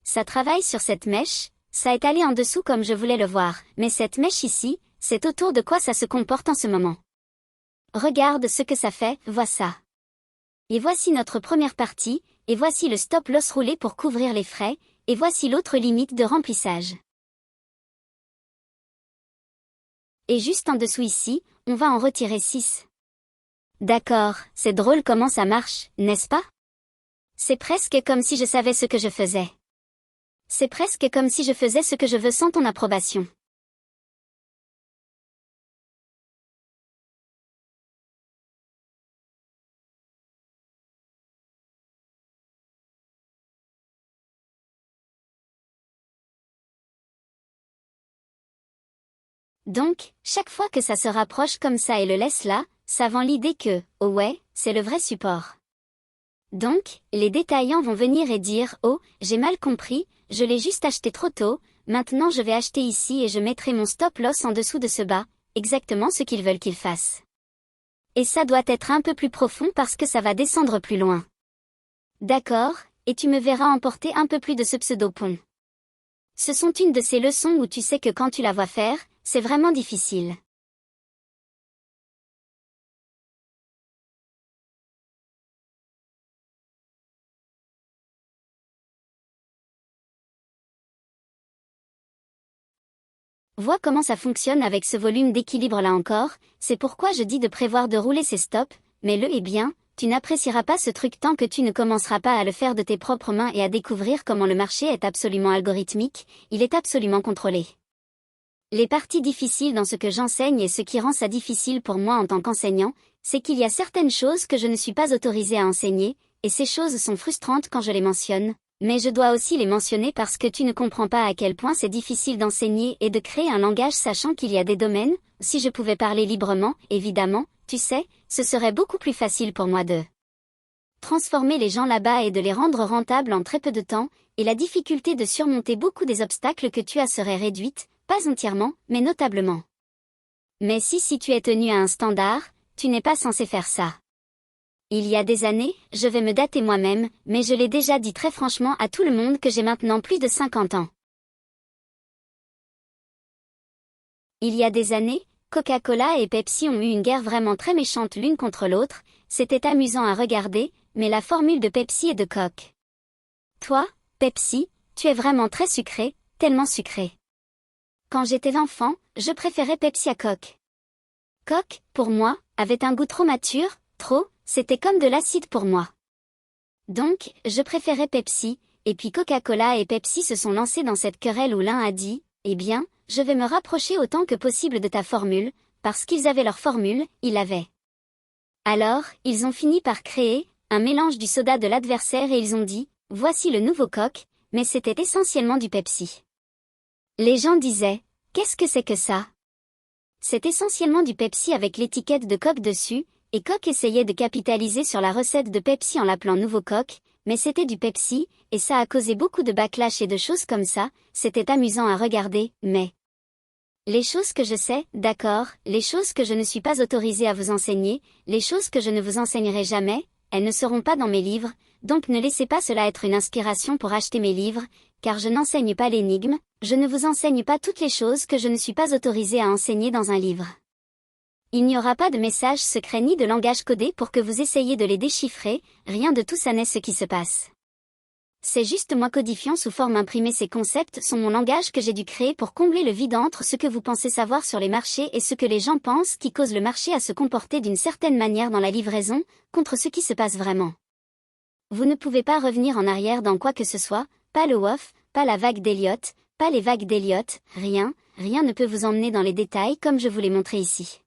Ça travaille sur cette mèche, ça est allé en dessous comme je voulais le voir, mais cette mèche ici, c'est autour de quoi ça se comporte en ce moment. Regarde ce que ça fait, vois ça. Et voici notre première partie, et voici le stop loss roulé pour couvrir les frais, et voici l'autre limite de remplissage. Et juste en dessous ici, on va en retirer 6. D'accord, c'est drôle comment ça marche, n'est-ce pas? C'est presque comme si je savais ce que je faisais. C'est presque comme si je faisais ce que je veux sans ton approbation. Donc, chaque fois que ça se rapproche comme ça et le laisse là, ça vend l'idée que, oh ouais, c'est le vrai support. Donc, les détaillants vont venir et dire, oh, j'ai mal compris, je l'ai juste acheté trop tôt, maintenant je vais acheter ici et je mettrai mon stop loss en dessous de ce bas, exactement ce qu'ils veulent qu'ils fassent. Et ça doit être un peu plus profond parce que ça va descendre plus loin. D'accord, et tu me verras emporter un peu plus de ce pseudo-pont. Ce sont une de ces leçons où tu sais que quand tu la vois faire, c'est vraiment difficile. Vois comment ça fonctionne avec ce volume d'équilibre là encore, c'est pourquoi je dis de prévoir de rouler ces stops, mais le est bien, tu n'apprécieras pas ce truc tant que tu ne commenceras pas à le faire de tes propres mains et à découvrir comment le marché est absolument algorithmique, il est absolument contrôlé. Les parties difficiles dans ce que j'enseigne et ce qui rend ça difficile pour moi en tant qu'enseignant, c'est qu'il y a certaines choses que je ne suis pas autorisée à enseigner, et ces choses sont frustrantes quand je les mentionne, mais je dois aussi les mentionner parce que tu ne comprends pas à quel point c'est difficile d'enseigner et de créer un langage sachant qu'il y a des domaines, si je pouvais parler librement, évidemment, tu sais, ce serait beaucoup plus facile pour moi de transformer les gens là-bas et de les rendre rentables en très peu de temps, et la difficulté de surmonter beaucoup des obstacles que tu as serait réduite, pas entièrement, mais notablement. Mais si tu es tenu à un standard, tu n'es pas censé faire ça. Il y a des années, je vais me dater moi-même, mais je l'ai déjà dit très franchement à tout le monde que j'ai maintenant plus de 50 ans. Il y a des années, Coca-Cola et Pepsi ont eu une guerre vraiment très méchante l'une contre l'autre, c'était amusant à regarder, mais la formule de Pepsi est de Coke. Toi, Pepsi, tu es vraiment très sucré, tellement sucré. Quand j'étais enfant, je préférais Pepsi à Coke. Coke, pour moi, avait un goût trop mature, c'était comme de l'acide pour moi. Donc, je préférais Pepsi, et puis Coca-Cola et Pepsi se sont lancés dans cette querelle où l'un a dit, eh bien, je vais me rapprocher autant que possible de ta formule, parce qu'ils avaient leur formule, ils l'avaient. Alors, ils ont fini par créer un mélange du soda de l'adversaire et ils ont dit, voici le nouveau Coke, mais c'était essentiellement du Pepsi. Les gens disaient, qu'est-ce que c'est que ça? C'est essentiellement du Pepsi avec l'étiquette de Coke dessus, et Coke essayait de capitaliser sur la recette de Pepsi en l'appelant nouveau Coke, mais c'était du Pepsi, et ça a causé beaucoup de backlash et de choses comme ça, c'était amusant à regarder, mais... Les choses que je sais, d'accord, les choses que je ne suis pas autorisée à vous enseigner, les choses que je ne vous enseignerai jamais, elles ne seront pas dans mes livres, donc ne laissez pas cela être une inspiration pour acheter mes livres, car je n'enseigne pas l'énigme, je ne vous enseigne pas toutes les choses que je ne suis pas autorisée à enseigner dans un livre. Il n'y aura pas de message secret ni de langage codé pour que vous essayiez de les déchiffrer, rien de tout ça n'est ce qui se passe. C'est juste moi codifiant sous forme imprimée ces concepts sont mon langage que j'ai dû créer pour combler le vide entre ce que vous pensez savoir sur les marchés et ce que les gens pensent qui cause le marché à se comporter d'une certaine manière dans la livraison, contre ce qui se passe vraiment. Vous ne pouvez pas revenir en arrière dans quoi que ce soit, pas le WOF, pas la vague d'Elliott, pas les vagues d'Elliott, rien ne peut vous emmener dans les détails comme je vous l'ai montré ici.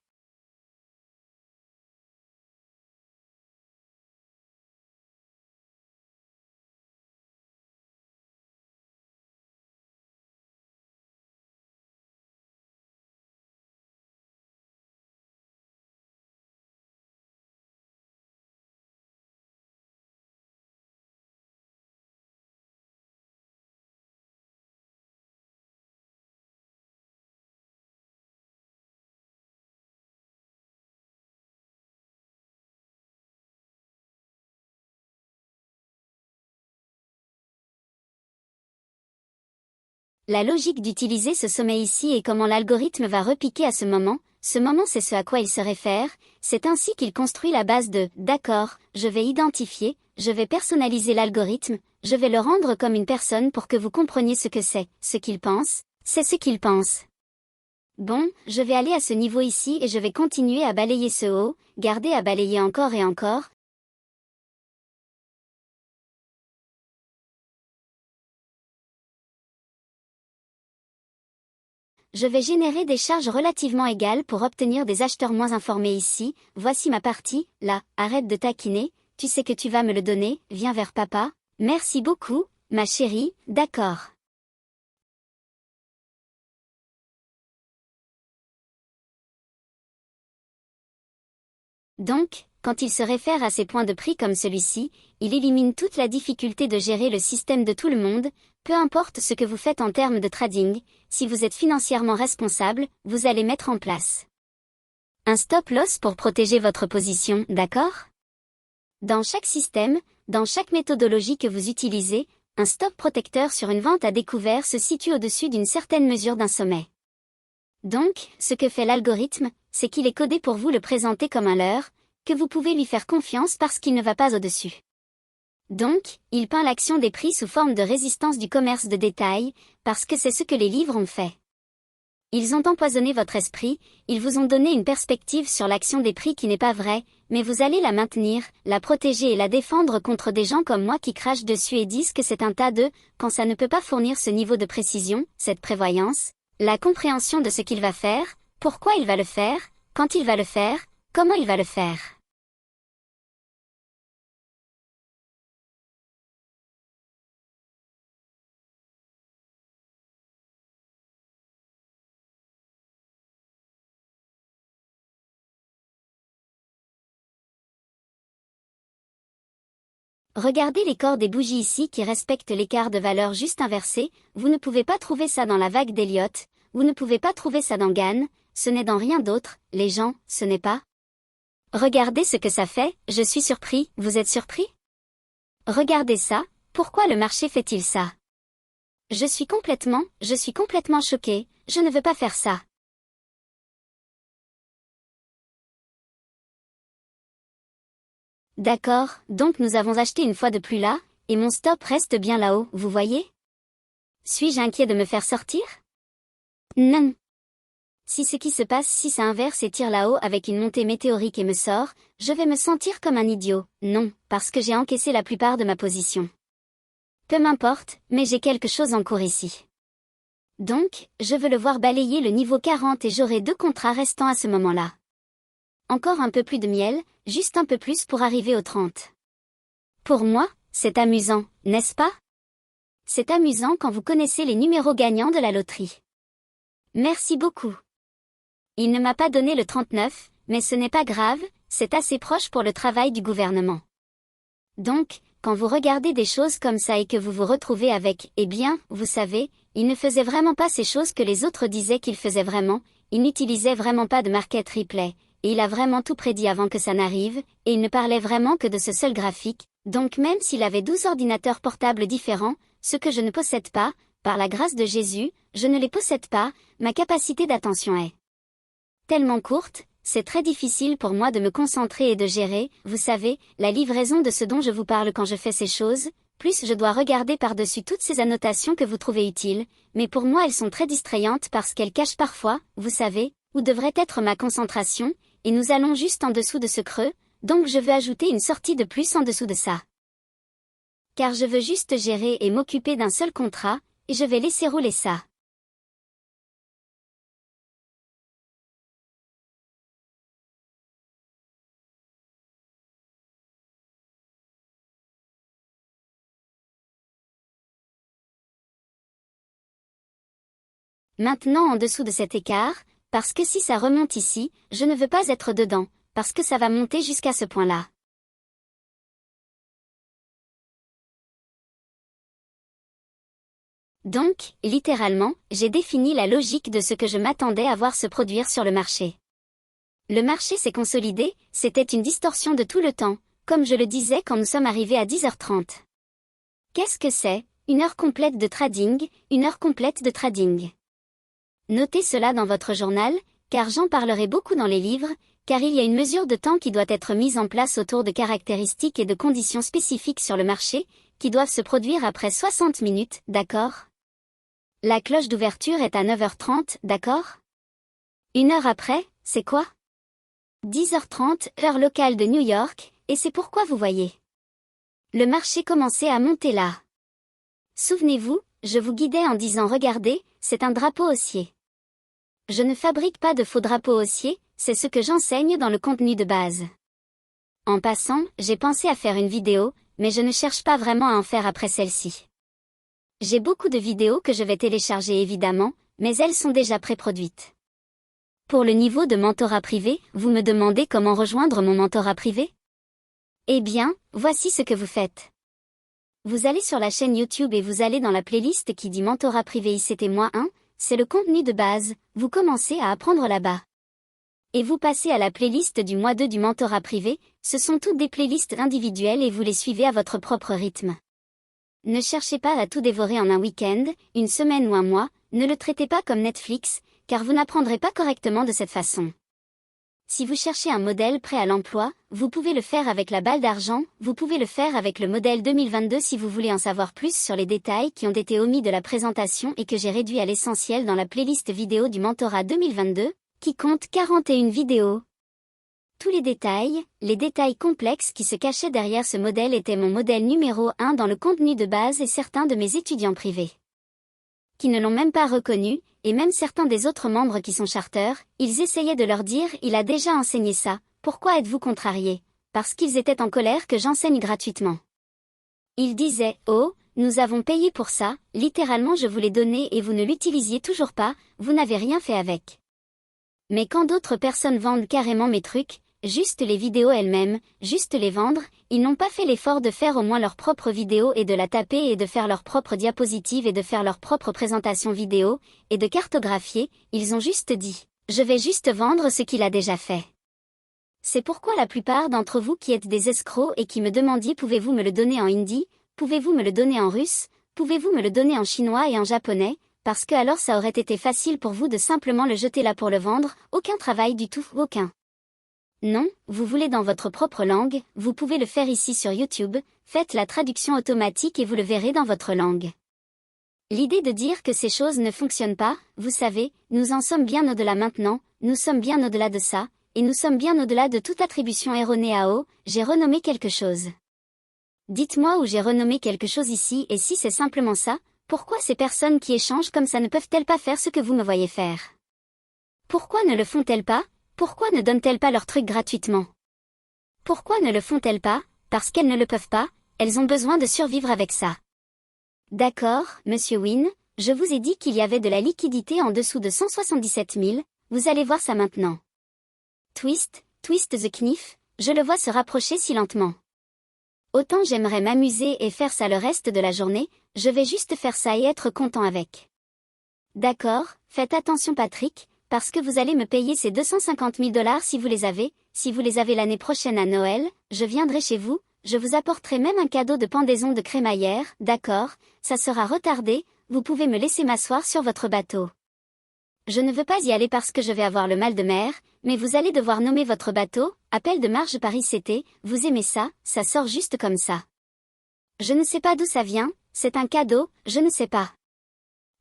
La logique d'utiliser ce sommet ici et comment l'algorithme va repiquer à ce moment c'est ce à quoi il se réfère, c'est ainsi qu'il construit la base de « d'accord, je vais identifier, je vais personnaliser l'algorithme, je vais le rendre comme une personne pour que vous compreniez ce que c'est, ce qu'il pense, c'est ce qu'il pense. » Bon, je vais aller à ce niveau ici et je vais continuer à balayer ce haut, garder à balayer encore et encore. Je vais générer des charges relativement égales pour obtenir des acheteurs moins informés ici, voici ma partie, là, arrête de taquiner, tu sais que tu vas me le donner, viens vers papa, merci beaucoup, ma chérie, d'accord. Donc, quand il se réfère à ces points de prix comme celui-ci, il élimine toute la difficulté de gérer le système de tout le monde, peu importe ce que vous faites en termes de trading, si vous êtes financièrement responsable, vous allez mettre en place un stop loss pour protéger votre position, d'accord? Dans chaque système, dans chaque méthodologie que vous utilisez, un stop protecteur sur une vente à découvert se situe au-dessus d'une certaine mesure d'un sommet. Donc, ce que fait l'algorithme, c'est qu'il est codé pour vous le présenter comme un leurre, que vous pouvez lui faire confiance parce qu'il ne va pas au-dessus. Donc, il peint l'action des prix sous forme de résistance du commerce de détail, parce que c'est ce que les livres ont fait. Ils ont empoisonné votre esprit, ils vous ont donné une perspective sur l'action des prix qui n'est pas vraie, mais vous allez la maintenir, la protéger et la défendre contre des gens comme moi qui crachent dessus et disent que c'est un tas de, quand ça ne peut pas fournir ce niveau de précision, cette prévoyance, la compréhension de ce qu'il va faire, pourquoi il va le faire, quand il va le faire, comment il va le faire. Regardez les corps des bougies ici qui respectent l'écart de valeur juste inversé, vous ne pouvez pas trouver ça dans la vague d'Elliott, vous ne pouvez pas trouver ça dans Gann, ce n'est dans rien d'autre, les gens, ce n'est pas Regardez ce que ça fait, je suis surpris, vous êtes surpris? Regardez ça, pourquoi le marché fait-il ça? Je suis complètement choqué, je ne veux pas faire ça. D'accord, donc nous avons acheté une fois de plus là, et mon stop reste bien là-haut, vous voyez? Suis-je inquiet de me faire sortir? Non. Si ce qui se passe si ça inverse et tire là-haut avec une montée météorique et me sort, je vais me sentir comme un idiot, non, parce que j'ai encaissé la plupart de ma position. Peu m'importe, mais j'ai quelque chose en cours ici. Donc, je veux le voir balayer le niveau 40 et j'aurai 2 contrats restants à ce moment-là. Encore un peu plus de miel, juste un peu plus pour arriver aux 30. Pour moi, c'est amusant, n'est-ce pas? C'est amusant quand vous connaissez les numéros gagnants de la loterie. Merci beaucoup. Il ne m'a pas donné le 39, mais ce n'est pas grave, c'est assez proche pour le travail du gouvernement. Donc, quand vous regardez des choses comme ça et que vous vous retrouvez avec, eh bien, vous savez, il ne faisait vraiment pas ces choses que les autres disaient qu'il faisait vraiment, il n'utilisait vraiment pas de market replay, et il a vraiment tout prédit avant que ça n'arrive, et il ne parlait vraiment que de ce seul graphique, donc même s'il avait 12 ordinateurs portables différents, ce que je ne possède pas, par la grâce de Jésus, je ne les possède pas, ma capacité d'attention est tellement courte, c'est très difficile pour moi de me concentrer et de gérer, vous savez, la livraison de ce dont je vous parle quand je fais ces choses, plus je dois regarder par-dessus toutes ces annotations que vous trouvez utiles, mais pour moi elles sont très distrayantes parce qu'elles cachent parfois, vous savez, où devrait être ma concentration, et nous allons juste en dessous de ce creux, donc je veux ajouter une sortie de plus en dessous de ça. Car je veux juste gérer et m'occuper d'un seul contrat, et je vais laisser rouler ça. Maintenant en dessous de cet écart, parce que si ça remonte ici, je ne veux pas être dedans, parce que ça va monter jusqu'à ce point-là. Donc, littéralement, j'ai défini la logique de ce que je m'attendais à voir se produire sur le marché. Le marché s'est consolidé, c'était une distorsion de tout le temps, comme je le disais quand nous sommes arrivés à 10h30. Qu'est-ce que c'est? Une heure complète de trading, une heure complète de trading. Notez cela dans votre journal, car j'en parlerai beaucoup dans les livres, car il y a une mesure de temps qui doit être mise en place autour de caractéristiques et de conditions spécifiques sur le marché, qui doivent se produire après 60 minutes, d'accord? La cloche d'ouverture est à 9h30, d'accord? Une heure après, c'est quoi? 10h30, heure locale de New York, et c'est pourquoi vous voyez. Le marché commençait à monter là. Souvenez-vous, je vous guidais en disant regardez, c'est un drapeau haussier. Je ne fabrique pas de faux drapeaux haussiers, c'est ce que j'enseigne dans le contenu de base. En passant, j'ai pensé à faire une vidéo, mais je ne cherche pas vraiment à en faire après celle-ci. J'ai beaucoup de vidéos que je vais télécharger évidemment, mais elles sont déjà pré-produites. Pour le niveau de mentorat privé, vous me demandez comment rejoindre mon mentorat privé? Eh bien, voici ce que vous faites. Vous allez sur la chaîne YouTube et vous allez dans la playlist qui dit mentorat privé ICT-1, c'est le contenu de base, vous commencez à apprendre là-bas. Et vous passez à la playlist du mois 2 du mentorat privé, ce sont toutes des playlists individuelles et vous les suivez à votre propre rythme. Ne cherchez pas à tout dévorer en un week-end, une semaine ou un mois, ne le traitez pas comme Netflix, car vous n'apprendrez pas correctement de cette façon. Si vous cherchez un modèle prêt à l'emploi, vous pouvez le faire avec la balle d'argent, vous pouvez le faire avec le modèle 2022 si vous voulez en savoir plus sur les détails qui ont été omis de la présentation et que j'ai réduit à l'essentiel dans la playlist vidéo du mentorat 2022, qui compte 41 vidéos. Tous les détails complexes qui se cachaient derrière ce modèle étaient mon modèle numéro 1 dans le contenu de base et certains de mes étudiants privés qui ne l'ont même pas reconnu, et même certains des autres membres qui sont charters, ils essayaient de leur dire « il a déjà enseigné ça, pourquoi êtes-vous contrariés ?» Parce qu'ils étaient en colère que j'enseigne gratuitement. Ils disaient « oh, nous avons payé pour ça, littéralement je vous l'ai donné et vous ne l'utilisiez toujours pas, vous n'avez rien fait avec. » Mais quand d'autres personnes vendent carrément mes trucs, juste les vidéos elles-mêmes, juste les vendre, ils n'ont pas fait l'effort de faire au moins leur propre vidéo et de la taper et de faire leur propre diapositive et de faire leur propre présentation vidéo, et de cartographier, ils ont juste dit « je vais juste vendre ce qu'il a déjà fait ». C'est pourquoi la plupart d'entre vous qui êtes des escrocs et qui me demandiez pouvez-vous me le donner en hindi, pouvez-vous me le donner en russe, pouvez-vous me le donner en chinois et en japonais, parce que alors ça aurait été facile pour vous de simplement le jeter là pour le vendre, aucun travail du tout, aucun. Non, vous voulez dans votre propre langue, vous pouvez le faire ici sur YouTube, faites la traduction automatique et vous le verrez dans votre langue. L'idée de dire que ces choses ne fonctionnent pas, vous savez, nous en sommes bien au-delà maintenant, nous sommes bien au-delà de ça, et nous sommes bien au-delà de toute attribution erronée à « oh, j'ai renommé quelque chose ». Dites-moi où j'ai renommé quelque chose ici et si c'est simplement ça, pourquoi ces personnes qui échangent comme ça ne peuvent-elles pas faire ce que vous me voyez faire? Pourquoi ne le font-elles pas? Pourquoi ne donnent-elles pas leur truc gratuitement? Pourquoi ne le font-elles pas? Parce qu'elles ne le peuvent pas, elles ont besoin de survivre avec ça. D'accord, Monsieur Wynne, je vous ai dit qu'il y avait de la liquidité en dessous de 177 000, vous allez voir ça maintenant. Twist the knife, je le vois se rapprocher si lentement. Autant j'aimerais m'amuser et faire ça le reste de la journée, je vais juste faire ça et être content avec. D'accord, faites attention Patrick, parce que vous allez me payer ces 250 000 $ si vous les avez l'année prochaine à Noël, je viendrai chez vous, je vous apporterai même un cadeau de pendaison de crémaillère, d'accord, ça sera retardé, vous pouvez me laisser m'asseoir sur votre bateau. Je ne veux pas y aller parce que je vais avoir le mal de mer, mais vous allez devoir nommer votre bateau, appel de Marge Paris c'était, vous aimez ça, ça sort juste comme ça. Je ne sais pas d'où ça vient, c'est un cadeau, je ne sais pas.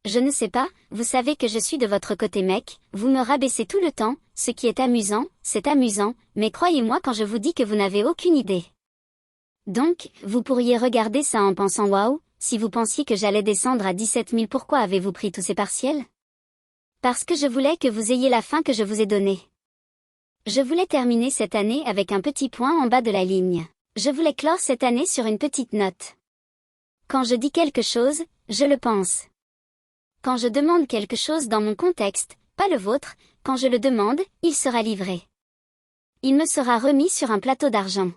Je ne sais pas, vous savez que je suis de votre côté mec, vous me rabaissez tout le temps, ce qui est amusant, c'est amusant, mais croyez-moi quand je vous dis que vous n'avez aucune idée. Donc, vous pourriez regarder ça en pensant waouh, si vous pensiez que j'allais descendre à 17 000 pourquoi avez-vous pris tous ces partiels? Parce que je voulais que vous ayez la fin que je vous ai donnée. Je voulais terminer cette année avec un petit point en bas de la ligne. Je voulais clore cette année sur une petite note. Quand je dis quelque chose, je le pense. Quand je demande quelque chose dans mon contexte, pas le vôtre, quand je le demande, il sera livré. Il me sera remis sur un plateau d'argent.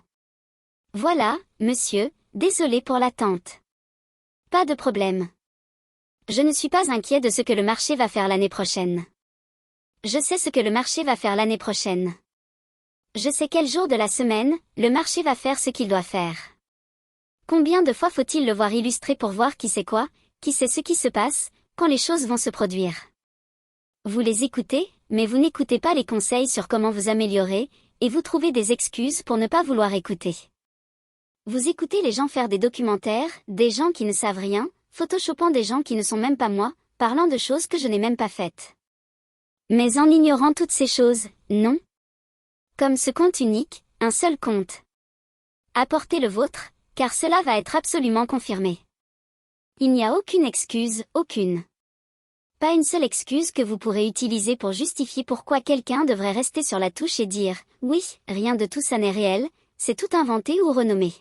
Voilà, monsieur, désolé pour l'attente. Pas de problème. Je ne suis pas inquiet de ce que le marché va faire l'année prochaine. Je sais ce que le marché va faire l'année prochaine. Je sais quel jour de la semaine, le marché va faire ce qu'il doit faire. Combien de fois faut-il le voir illustré pour voir qui sait quoi, qui sait ce qui se passe, quand les choses vont se produire. Vous les écoutez, mais vous n'écoutez pas les conseils sur comment vous améliorer, et vous trouvez des excuses pour ne pas vouloir écouter. Vous écoutez les gens faire des documentaires, des gens qui ne savent rien, photoshopant des gens qui ne sont même pas moi, parlant de choses que je n'ai même pas faites. Mais en ignorant toutes ces choses, non. Comme ce compte unique, un seul compte. Apportez le vôtre, car cela va être absolument confirmé. Il n'y a aucune excuse, aucune. Pas une seule excuse que vous pourrez utiliser pour justifier pourquoi quelqu'un devrait rester sur la touche et dire « Oui, rien de tout ça n'est réel, c'est tout inventé ou renommé ».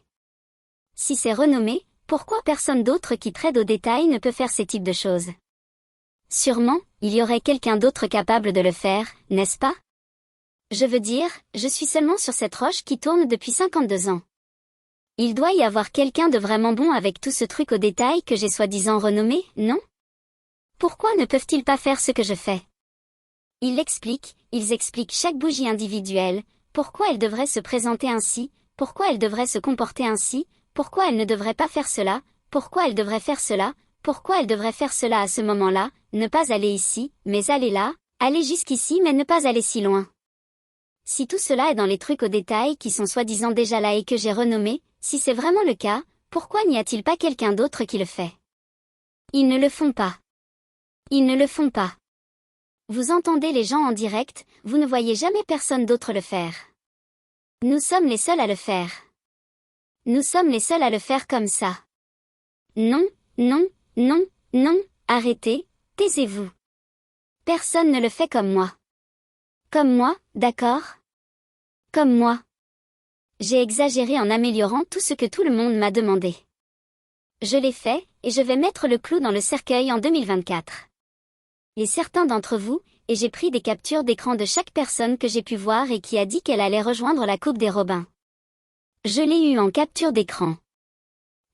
Si c'est renommé, pourquoi personne d'autre qui trade au détail ne peut faire ces types de choses? Sûrement, il y aurait quelqu'un d'autre capable de le faire, n'est-ce pas? Je veux dire, je suis seulement sur cette roche qui tourne depuis 52 ans. Il doit y avoir quelqu'un de vraiment bon avec tout ce truc au détail que j'ai soi-disant renommé, non? Pourquoi ne peuvent-ils pas faire ce que je fais? Ils expliquent chaque bougie individuelle, pourquoi elle devrait se présenter ainsi, pourquoi elle devrait se comporter ainsi, pourquoi elle ne devrait pas faire cela, pourquoi elle devrait faire cela, pourquoi elle devrait faire cela à ce moment-là, ne pas aller ici, mais aller là, aller jusqu'ici mais ne pas aller si loin. Si tout cela est dans les trucs au détail qui sont soi-disant déjà là et que j'ai renommé, si c'est vraiment le cas, pourquoi n'y a-t-il pas quelqu'un d'autre qui le fait? Ils ne le font pas. Ils ne le font pas. Vous entendez les gens en direct, vous ne voyez jamais personne d'autre le faire. Nous sommes les seuls à le faire. Nous sommes les seuls à le faire comme ça. Non, non, non, non, arrêtez, taisez-vous. Personne ne le fait comme moi. Comme moi, d'accord? Comme moi. J'ai exagéré en améliorant tout ce que tout le monde m'a demandé. Je l'ai fait, et je vais mettre le clou dans le cercueil en 2024. Et certains d'entre vous, et j'ai pris des captures d'écran de chaque personne que j'ai pu voir et qui a dit qu'elle allait rejoindre la Coupe des Robins. Je l'ai eu en capture d'écran.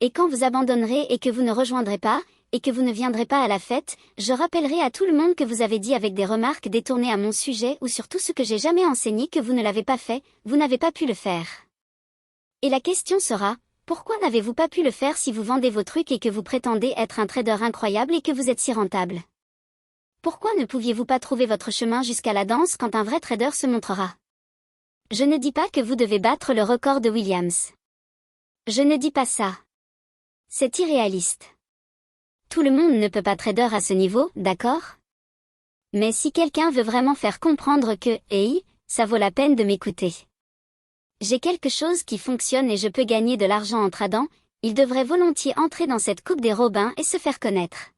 Et quand vous abandonnerez et que vous ne rejoindrez pas, et que vous ne viendrez pas à la fête, je rappellerai à tout le monde que vous avez dit avec des remarques détournées à mon sujet ou sur tout ce que j'ai jamais enseigné que vous ne l'avez pas fait, vous n'avez pas pu le faire. Et la question sera, pourquoi n'avez-vous pas pu le faire si vous vendez vos trucs et que vous prétendez être un trader incroyable et que vous êtes si rentable? Pourquoi ne pouviez-vous pas trouver votre chemin jusqu'à la danse quand un vrai trader se montrera? Je ne dis pas que vous devez battre le record de Williams. Je ne dis pas ça. C'est irréaliste. Tout le monde ne peut pas trader à ce niveau, d'accord? Mais si quelqu'un veut vraiment faire comprendre que, hey, ça vaut la peine de m'écouter. J'ai quelque chose qui fonctionne et je peux gagner de l'argent en tradant, il devrait volontiers entrer dans cette coupe des Robins et se faire connaître.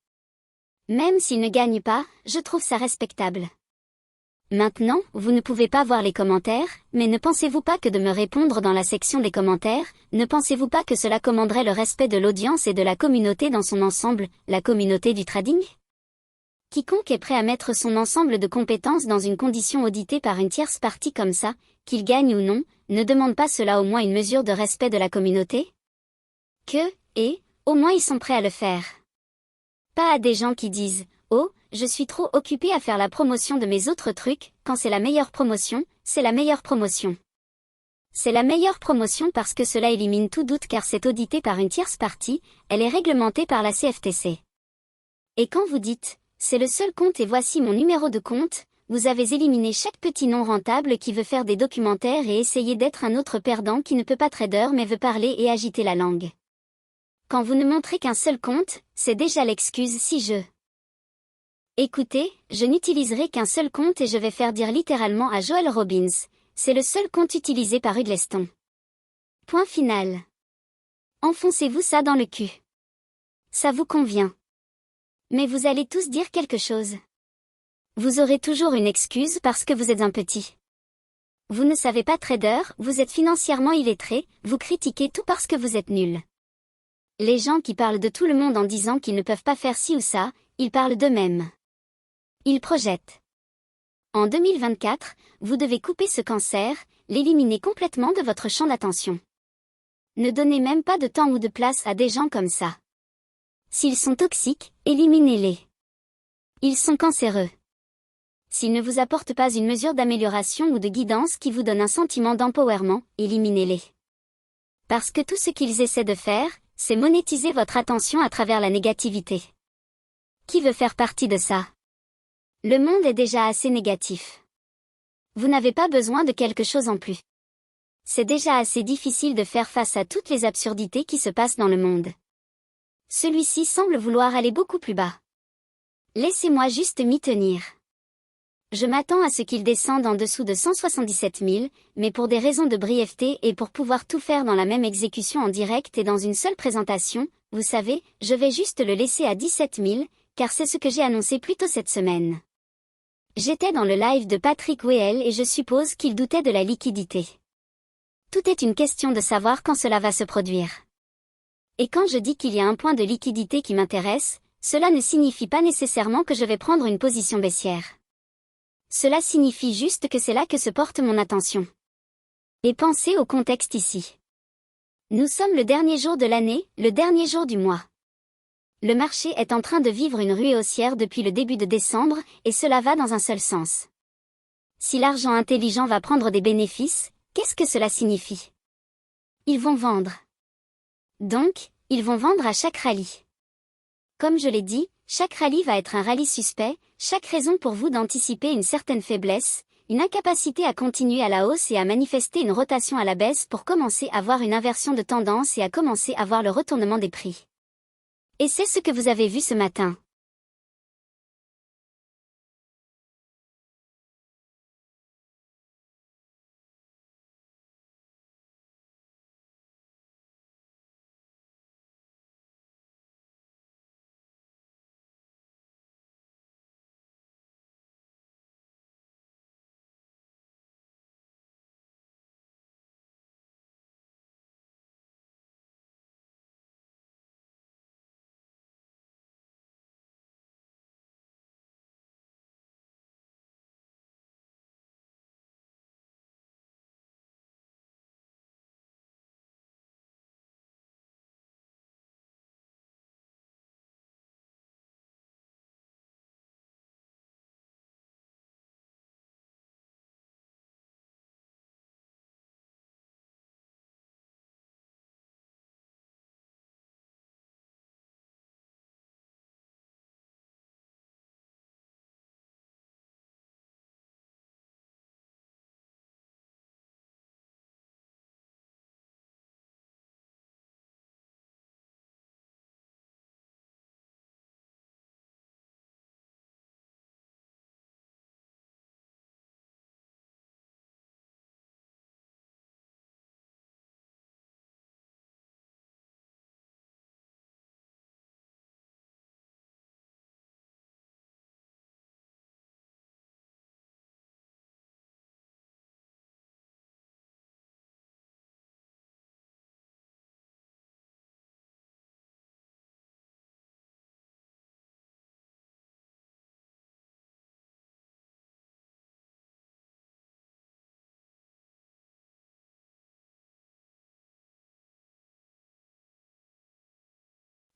Même s'il ne gagne pas, je trouve ça respectable. Maintenant, vous ne pouvez pas voir les commentaires, mais ne pensez-vous pas que de me répondre dans la section des commentaires, ne pensez-vous pas que cela commanderait le respect de l'audience et de la communauté dans son ensemble, la communauté du trading? Quiconque est prêt à mettre son ensemble de compétences dans une condition auditée par une tierce partie comme ça, qu'il gagne ou non, ne demande pas cela au moins une mesure de respect de la communauté? Au moins ils sont prêts à le faire. Pas à des gens qui disent, oh, je suis trop occupé à faire la promotion de mes autres trucs, quand c'est la meilleure promotion, c'est la meilleure promotion. C'est la meilleure promotion parce que cela élimine tout doute car c'est audité par une tierce partie, elle est réglementée par la CFTC. Et quand vous dites, c'est le seul compte et voici mon numéro de compte, vous avez éliminé chaque petit non rentable qui veut faire des documentaires et essayer d'être un autre perdant qui ne peut pas trader mais veut parler et agiter la langue. Quand vous ne montrez qu'un seul compte, c'est déjà l'excuse si je... Écoutez, je n'utiliserai qu'un seul compte et je vais faire dire littéralement à Joel Robbins, c'est le seul compte utilisé par Huddleston. Point final. Enfoncez-vous ça dans le cul. Ça vous convient. Mais vous allez tous dire quelque chose. Vous aurez toujours une excuse parce que vous êtes un petit. Vous ne savez pas trader, vous êtes financièrement illettré, vous critiquez tout parce que vous êtes nul. Les gens qui parlent de tout le monde en disant qu'ils ne peuvent pas faire ci ou ça, ils parlent d'eux-mêmes. Ils projettent. En 2024, vous devez couper ce cancer, l'éliminer complètement de votre champ d'attention. Ne donnez même pas de temps ou de place à des gens comme ça. S'ils sont toxiques, éliminez-les. Ils sont cancéreux. S'ils ne vous apportent pas une mesure d'amélioration ou de guidance qui vous donne un sentiment d'empowerment, éliminez-les. Parce que tout ce qu'ils essaient de faire, c'est monétiser votre attention à travers la négativité. Qui veut faire partie de ça? Le monde est déjà assez négatif. Vous n'avez pas besoin de quelque chose en plus. C'est déjà assez difficile de faire face à toutes les absurdités qui se passent dans le monde. Celui-ci semble vouloir aller beaucoup plus bas. Laissez-moi juste m'y tenir. Je m'attends à ce qu'il descende en dessous de 177 000, mais pour des raisons de brièveté et pour pouvoir tout faire dans la même exécution en direct et dans une seule présentation, vous savez, je vais juste le laisser à 17 000, car c'est ce que j'ai annoncé plus tôt cette semaine. J'étais dans le live de Patrick Whale et je suppose qu'il doutait de la liquidité. Tout est une question de savoir quand cela va se produire. Et quand je dis qu'il y a un point de liquidité qui m'intéresse, cela ne signifie pas nécessairement que je vais prendre une position baissière. Cela signifie juste que c'est là que se porte mon attention. Et pensez au contexte ici. Nous sommes le dernier jour de l'année, le dernier jour du mois. Le marché est en train de vivre une ruée haussière depuis le début de décembre, et cela va dans un seul sens. Si l'argent intelligent va prendre des bénéfices, qu'est-ce que cela signifie? Ils vont vendre. Donc, ils vont vendre à chaque rallye. Comme je l'ai dit, chaque rallye va être un rallye suspect, chaque raison pour vous d'anticiper une certaine faiblesse, une incapacité à continuer à la hausse et à manifester une rotation à la baisse pour commencer à voir une inversion de tendance et à commencer à voir le retournement des prix. Et c'est ce que vous avez vu ce matin.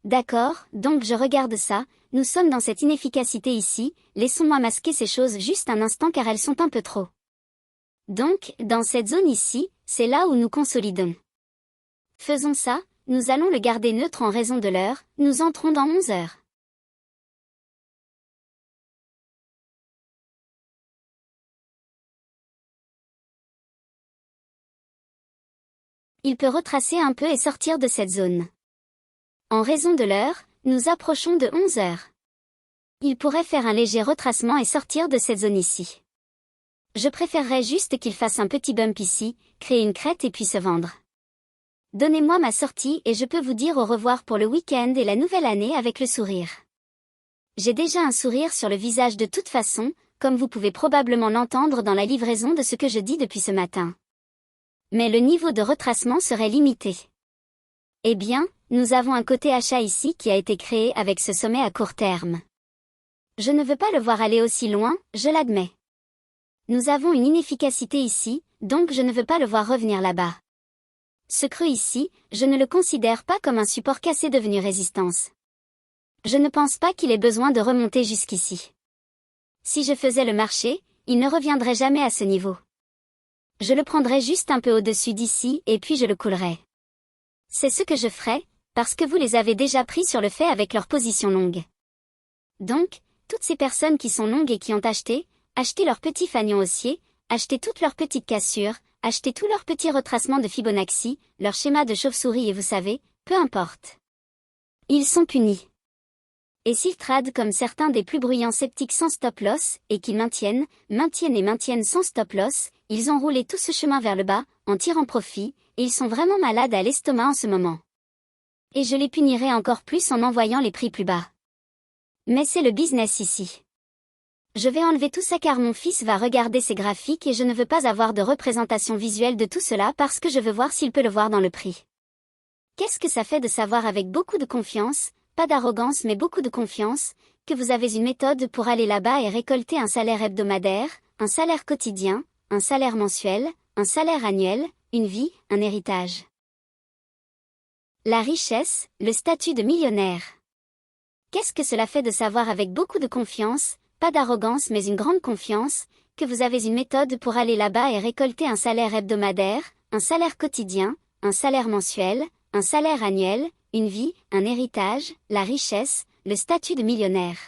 D'accord, donc je regarde ça, nous sommes dans cette inefficacité ici, laissons-moi masquer ces choses juste un instant car elles sont un peu trop. Donc, dans cette zone ici, c'est là où nous consolidons. Faisons ça, nous allons le garder neutre en raison de l'heure, nous entrons dans 11 heures. Il peut retracer un peu et sortir de cette zone. En raison de l'heure, nous approchons de 11 heures. Il pourrait faire un léger retracement et sortir de cette zone ici. Je préférerais juste qu'il fasse un petit bump ici, créer une crête et puis se vendre. Donnez-moi ma sortie et je peux vous dire au revoir pour le week-end et la nouvelle année avec le sourire. J'ai déjà un sourire sur le visage de toute façon, comme vous pouvez probablement l'entendre dans la livraison de ce que je dis depuis ce matin. Mais le niveau de retracement serait limité. Eh bien, nous avons un côté achat ici qui a été créé avec ce sommet à court terme. Je ne veux pas le voir aller aussi loin, je l'admets. Nous avons une inefficacité ici, donc je ne veux pas le voir revenir là-bas. Ce creux ici, je ne le considère pas comme un support cassé devenu résistance. Je ne pense pas qu'il ait besoin de remonter jusqu'ici. Si je faisais le marché, il ne reviendrait jamais à ce niveau. Je le prendrais juste un peu au-dessus d'ici et puis je le coulerais. C'est ce que je ferais, parce que vous les avez déjà pris sur le fait avec leur position longue. Donc, toutes ces personnes qui sont longues et qui ont acheté leurs petits fanions haussiers, acheté toutes leurs petites cassures, acheté tous leurs petits retracements de Fibonacci, leur schéma de chauve-souris et vous savez, peu importe. Ils sont punis. Et s'ils tradent comme certains des plus bruyants sceptiques sans stop-loss, et qu'ils maintiennent sans stop-loss, ils ont roulé tout ce chemin vers le bas, en tirant profit, et ils sont vraiment malades à l'estomac en ce moment. Et je les punirai encore plus en envoyant les prix plus bas. Mais c'est le business ici. Je vais enlever tout ça car mon fils va regarder ces graphiques et je ne veux pas avoir de représentation visuelle de tout cela parce que je veux voir s'il peut le voir dans le prix. Qu'est-ce que ça fait de savoir avec beaucoup de confiance, pas d'arrogance mais beaucoup de confiance, que vous avez une méthode pour aller là-bas et récolter un salaire hebdomadaire, un salaire quotidien, un salaire mensuel, un salaire annuel, une vie, un héritage. La richesse, le statut de millionnaire. Qu'est-ce que cela fait de savoir avec beaucoup de confiance, pas d'arrogance mais une grande confiance, que vous avez une méthode pour aller là-bas et récolter un salaire hebdomadaire, un salaire quotidien, un salaire mensuel, un salaire annuel, une vie, un héritage, la richesse, le statut de millionnaire.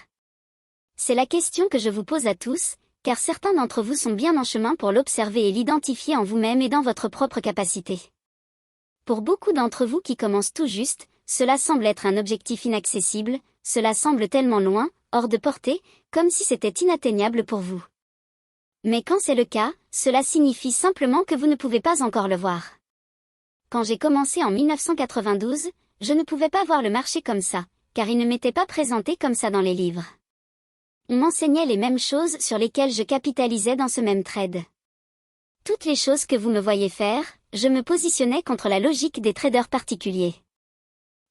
C'est la question que je vous pose à tous, car certains d'entre vous sont bien en chemin pour l'observer et l'identifier en vous-même et dans votre propre capacité. Pour beaucoup d'entre vous qui commencent tout juste, cela semble être un objectif inaccessible, cela semble tellement loin, hors de portée, comme si c'était inatteignable pour vous. Mais quand c'est le cas, cela signifie simplement que vous ne pouvez pas encore le voir. Quand j'ai commencé en 1992, je ne pouvais pas voir le marché comme ça, car il ne m'était pas présenté comme ça dans les livres. On m'enseignait les mêmes choses sur lesquelles je capitalisais dans ce même trade. Toutes les choses que vous me voyez faire, je me positionnais contre la logique des traders particuliers.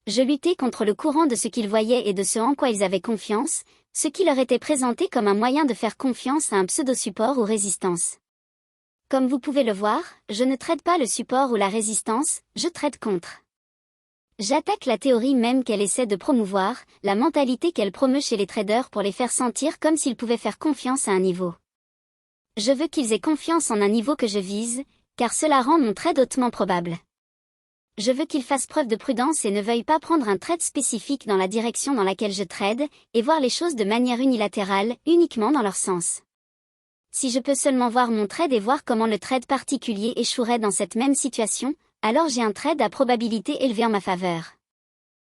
Je luttais contre le courant de ce qu'ils voyaient et de ce en quoi ils avaient confiance, ce qui leur était présenté comme un moyen de faire confiance à un pseudo-support ou résistance. Comme vous pouvez le voir, je ne trade pas le support ou la résistance, je trade contre. J'attaque la théorie même qu'elle essaie de promouvoir, la mentalité qu'elle promeut chez les traders pour les faire sentir comme s'ils pouvaient faire confiance à un niveau. Je veux qu'ils aient confiance en un niveau que je vise, car cela rend mon trade hautement probable. Je veux qu'ils fassent preuve de prudence et ne veuillent pas prendre un trade spécifique dans la direction dans laquelle je trade, et voir les choses de manière unilatérale, uniquement dans leur sens. Si je peux seulement voir mon trade et voir comment le trade particulier échouerait dans cette même situation, alors j'ai un trade à probabilité élevée en ma faveur.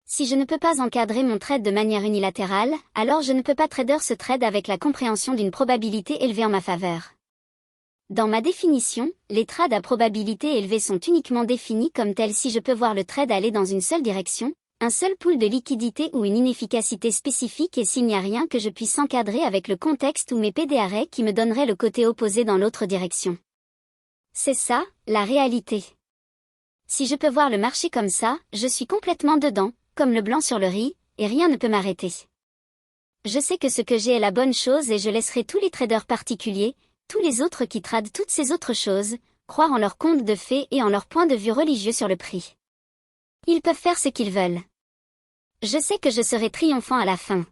Si je ne peux pas encadrer mon trade de manière unilatérale, alors je ne peux pas trader ce trade avec la compréhension d'une probabilité élevée en ma faveur. Dans ma définition, les trades à probabilité élevée sont uniquement définis comme tels si je peux voir le trade aller dans une seule direction, un seul pool de liquidité ou une inefficacité spécifique et s'il n'y a rien que je puisse encadrer avec le contexte ou mes PD arrêts qui me donneraient le côté opposé dans l'autre direction. C'est ça, la réalité. Si je peux voir le marché comme ça, je suis complètement dedans, comme le blanc sur le riz, et rien ne peut m'arrêter. Je sais que ce que j'ai est la bonne chose et je laisserai tous les traders particuliers, tous les autres qui tradent toutes ces autres choses, croire en leur conte de fées et en leur point de vue religieux sur le prix. Ils peuvent faire ce qu'ils veulent. Je sais que je serai triomphant à la fin.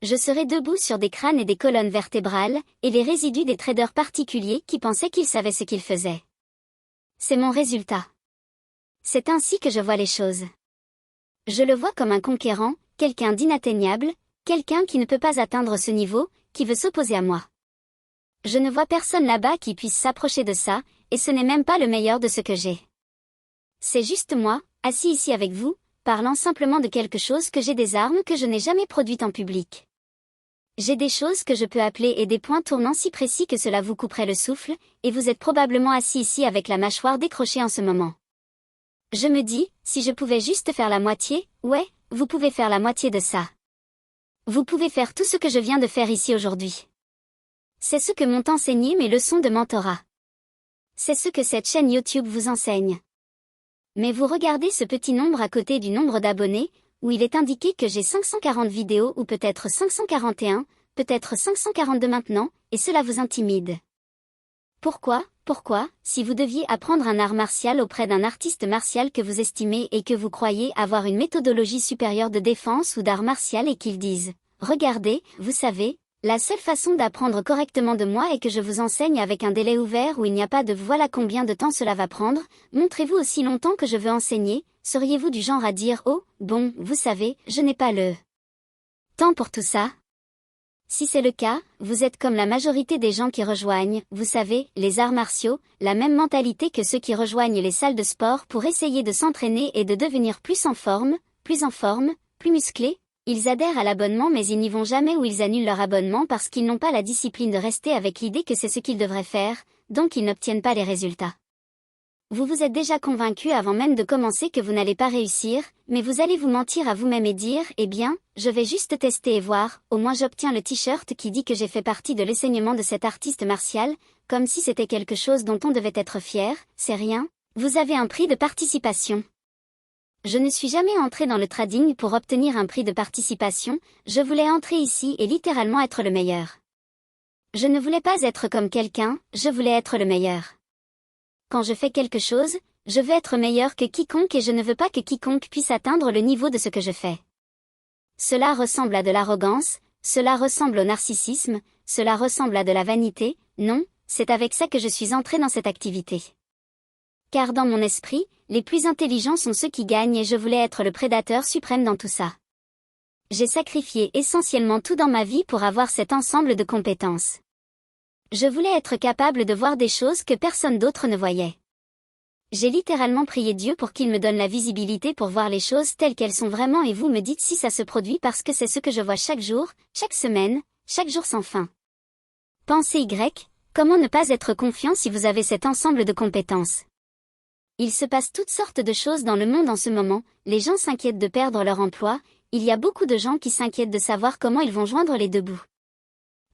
Je serai debout sur des crânes et des colonnes vertébrales, et les résidus des traders particuliers qui pensaient qu'ils savaient ce qu'ils faisaient. C'est mon résultat. C'est ainsi que je vois les choses. Je le vois comme un conquérant, quelqu'un d'inatteignable, quelqu'un qui ne peut pas atteindre ce niveau, qui veut s'opposer à moi. Je ne vois personne là-bas qui puisse s'approcher de ça, et ce n'est même pas le meilleur de ce que j'ai. C'est juste moi, assis ici avec vous, parlant simplement de quelque chose que j'ai des armes que je n'ai jamais produites en public. J'ai des choses que je peux appeler et des points tournants si précis que cela vous couperait le souffle, et vous êtes probablement assis ici avec la mâchoire décrochée en ce moment. Je me dis, si je pouvais juste faire la moitié, ouais, vous pouvez faire la moitié de ça. Vous pouvez faire tout ce que je viens de faire ici aujourd'hui. C'est ce que m'ont enseigné mes leçons de mentorat. C'est ce que cette chaîne YouTube vous enseigne. Mais vous regardez ce petit nombre à côté du nombre d'abonnés, où il est indiqué que j'ai 540 vidéos ou peut-être 541, peut-être 542 maintenant, et cela vous intimide. Pourquoi, si vous deviez apprendre un art martial auprès d'un artiste martial que vous estimez et que vous croyez avoir une méthodologie supérieure de défense ou d'art martial et qu'ils disent, regardez, vous savez, la seule façon d'apprendre correctement de moi est que je vous enseigne avec un délai ouvert où il n'y a pas de voilà combien de temps cela va prendre, montrez-vous aussi longtemps que je veux enseigner, seriez-vous du genre à dire oh, bon, vous savez, je n'ai pas le temps pour tout ça? Si c'est le cas, vous êtes comme la majorité des gens qui rejoignent, vous savez, les arts martiaux, la même mentalité que ceux qui rejoignent les salles de sport pour essayer de s'entraîner et de devenir plus en forme, plus musclés. Ils adhèrent à l'abonnement mais ils n'y vont jamais ou ils annulent leur abonnement parce qu'ils n'ont pas la discipline de rester avec l'idée que c'est ce qu'ils devraient faire, donc ils n'obtiennent pas les résultats. Vous vous êtes déjà convaincu avant même de commencer que vous n'allez pas réussir, mais vous allez vous mentir à vous-même et dire, eh bien, je vais juste tester et voir, au moins j'obtiens le t-shirt qui dit que j'ai fait partie de l'enseignement de cet artiste martial, comme si c'était quelque chose dont on devait être fier, c'est rien, vous avez un prix de participation. Je ne suis jamais entré dans le trading pour obtenir un prix de participation, je voulais entrer ici et littéralement être le meilleur. Je ne voulais pas être comme quelqu'un, je voulais être le meilleur. Quand je fais quelque chose, je veux être meilleur que quiconque et je ne veux pas que quiconque puisse atteindre le niveau de ce que je fais. Cela ressemble à de l'arrogance, cela ressemble au narcissisme, cela ressemble à de la vanité, non, c'est avec ça que je suis entré dans cette activité. Car dans mon esprit, les plus intelligents sont ceux qui gagnent et je voulais être le prédateur suprême dans tout ça. J'ai sacrifié essentiellement tout dans ma vie pour avoir cet ensemble de compétences. Je voulais être capable de voir des choses que personne d'autre ne voyait. J'ai littéralement prié Dieu pour qu'il me donne la visibilité pour voir les choses telles qu'elles sont vraiment et vous me dites si ça se produit parce que c'est ce que je vois chaque jour, chaque semaine, chaque jour sans fin. Pensez Y, comment ne pas être confiant si vous avez cet ensemble de compétences? Il se passe toutes sortes de choses dans le monde en ce moment, les gens s'inquiètent de perdre leur emploi, il y a beaucoup de gens qui s'inquiètent de savoir comment ils vont joindre les deux bouts.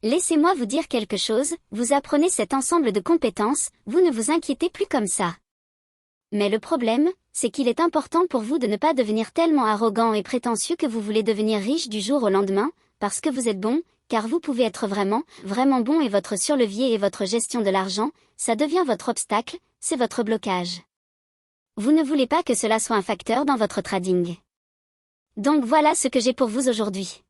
Laissez-moi vous dire quelque chose, vous apprenez cet ensemble de compétences, vous ne vous inquiétez plus comme ça. Mais le problème, c'est qu'il est important pour vous de ne pas devenir tellement arrogant et prétentieux que vous voulez devenir riche du jour au lendemain, parce que vous êtes bon, car vous pouvez être vraiment, vraiment bon et votre surlevier et votre gestion de l'argent, ça devient votre obstacle, c'est votre blocage. Vous ne voulez pas que cela soit un facteur dans votre trading. Donc voilà ce que j'ai pour vous aujourd'hui.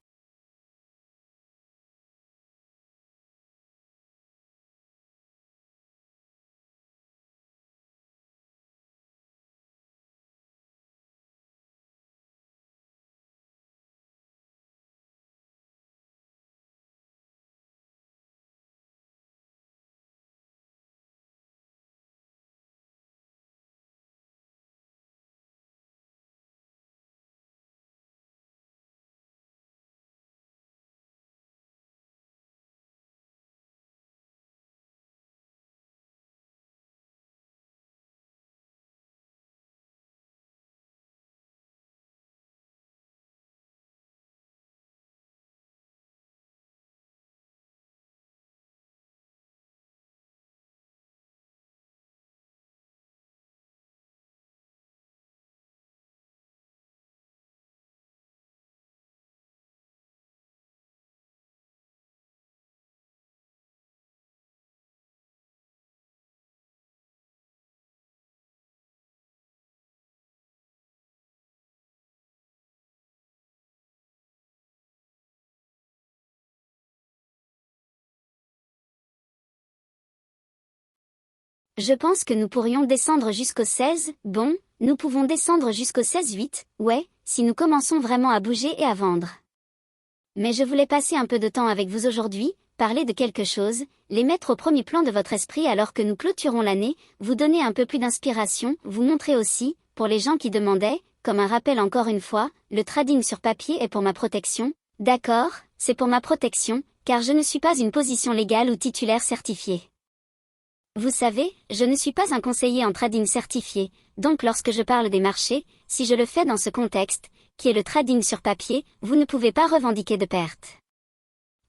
Je pense que nous pourrions descendre jusqu'au 16, bon, nous pouvons descendre jusqu'au 16,8, ouais, si nous commençons vraiment à bouger et à vendre. Mais je voulais passer un peu de temps avec vous aujourd'hui, parler de quelque chose, les mettre au premier plan de votre esprit alors que nous clôturons l'année, vous donner un peu plus d'inspiration, vous montrer aussi, pour les gens qui demandaient, comme un rappel encore une fois, le trading sur papier est pour ma protection. D'accord, c'est pour ma protection, car je ne suis pas une position légale ou titulaire certifiée. Vous savez, je ne suis pas un conseiller en trading certifié, donc lorsque je parle des marchés, si je le fais dans ce contexte, qui est le trading sur papier, vous ne pouvez pas revendiquer de perte.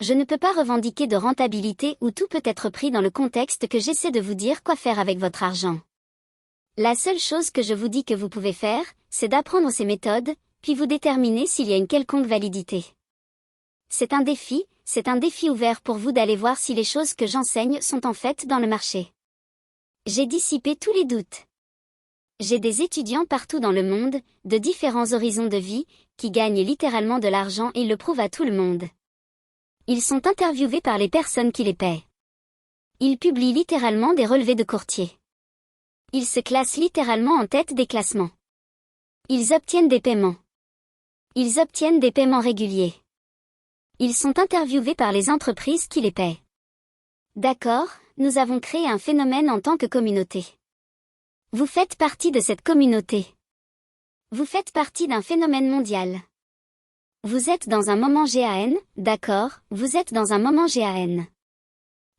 Je ne peux pas revendiquer de rentabilité ou tout peut être pris dans le contexte que j'essaie de vous dire quoi faire avec votre argent. La seule chose que je vous dis que vous pouvez faire, c'est d'apprendre ces méthodes, puis vous déterminer s'il y a une quelconque validité. C'est un défi ouvert pour vous d'aller voir si les choses que j'enseigne sont en fait dans le marché. J'ai dissipé tous les doutes. J'ai des étudiants partout dans le monde, de différents horizons de vie, qui gagnent littéralement de l'argent et le prouvent à tout le monde. Ils sont interviewés par les personnes qui les paient. Ils publient littéralement des relevés de courtiers. Ils se classent littéralement en tête des classements. Ils obtiennent des paiements. Ils obtiennent des paiements réguliers. Ils sont interviewés par les entreprises qui les paient. D'accord, nous avons créé un phénomène en tant que communauté. Vous faites partie de cette communauté. Vous faites partie d'un phénomène mondial. Vous êtes dans un moment GAN, d'accord, vous êtes dans un moment GAN.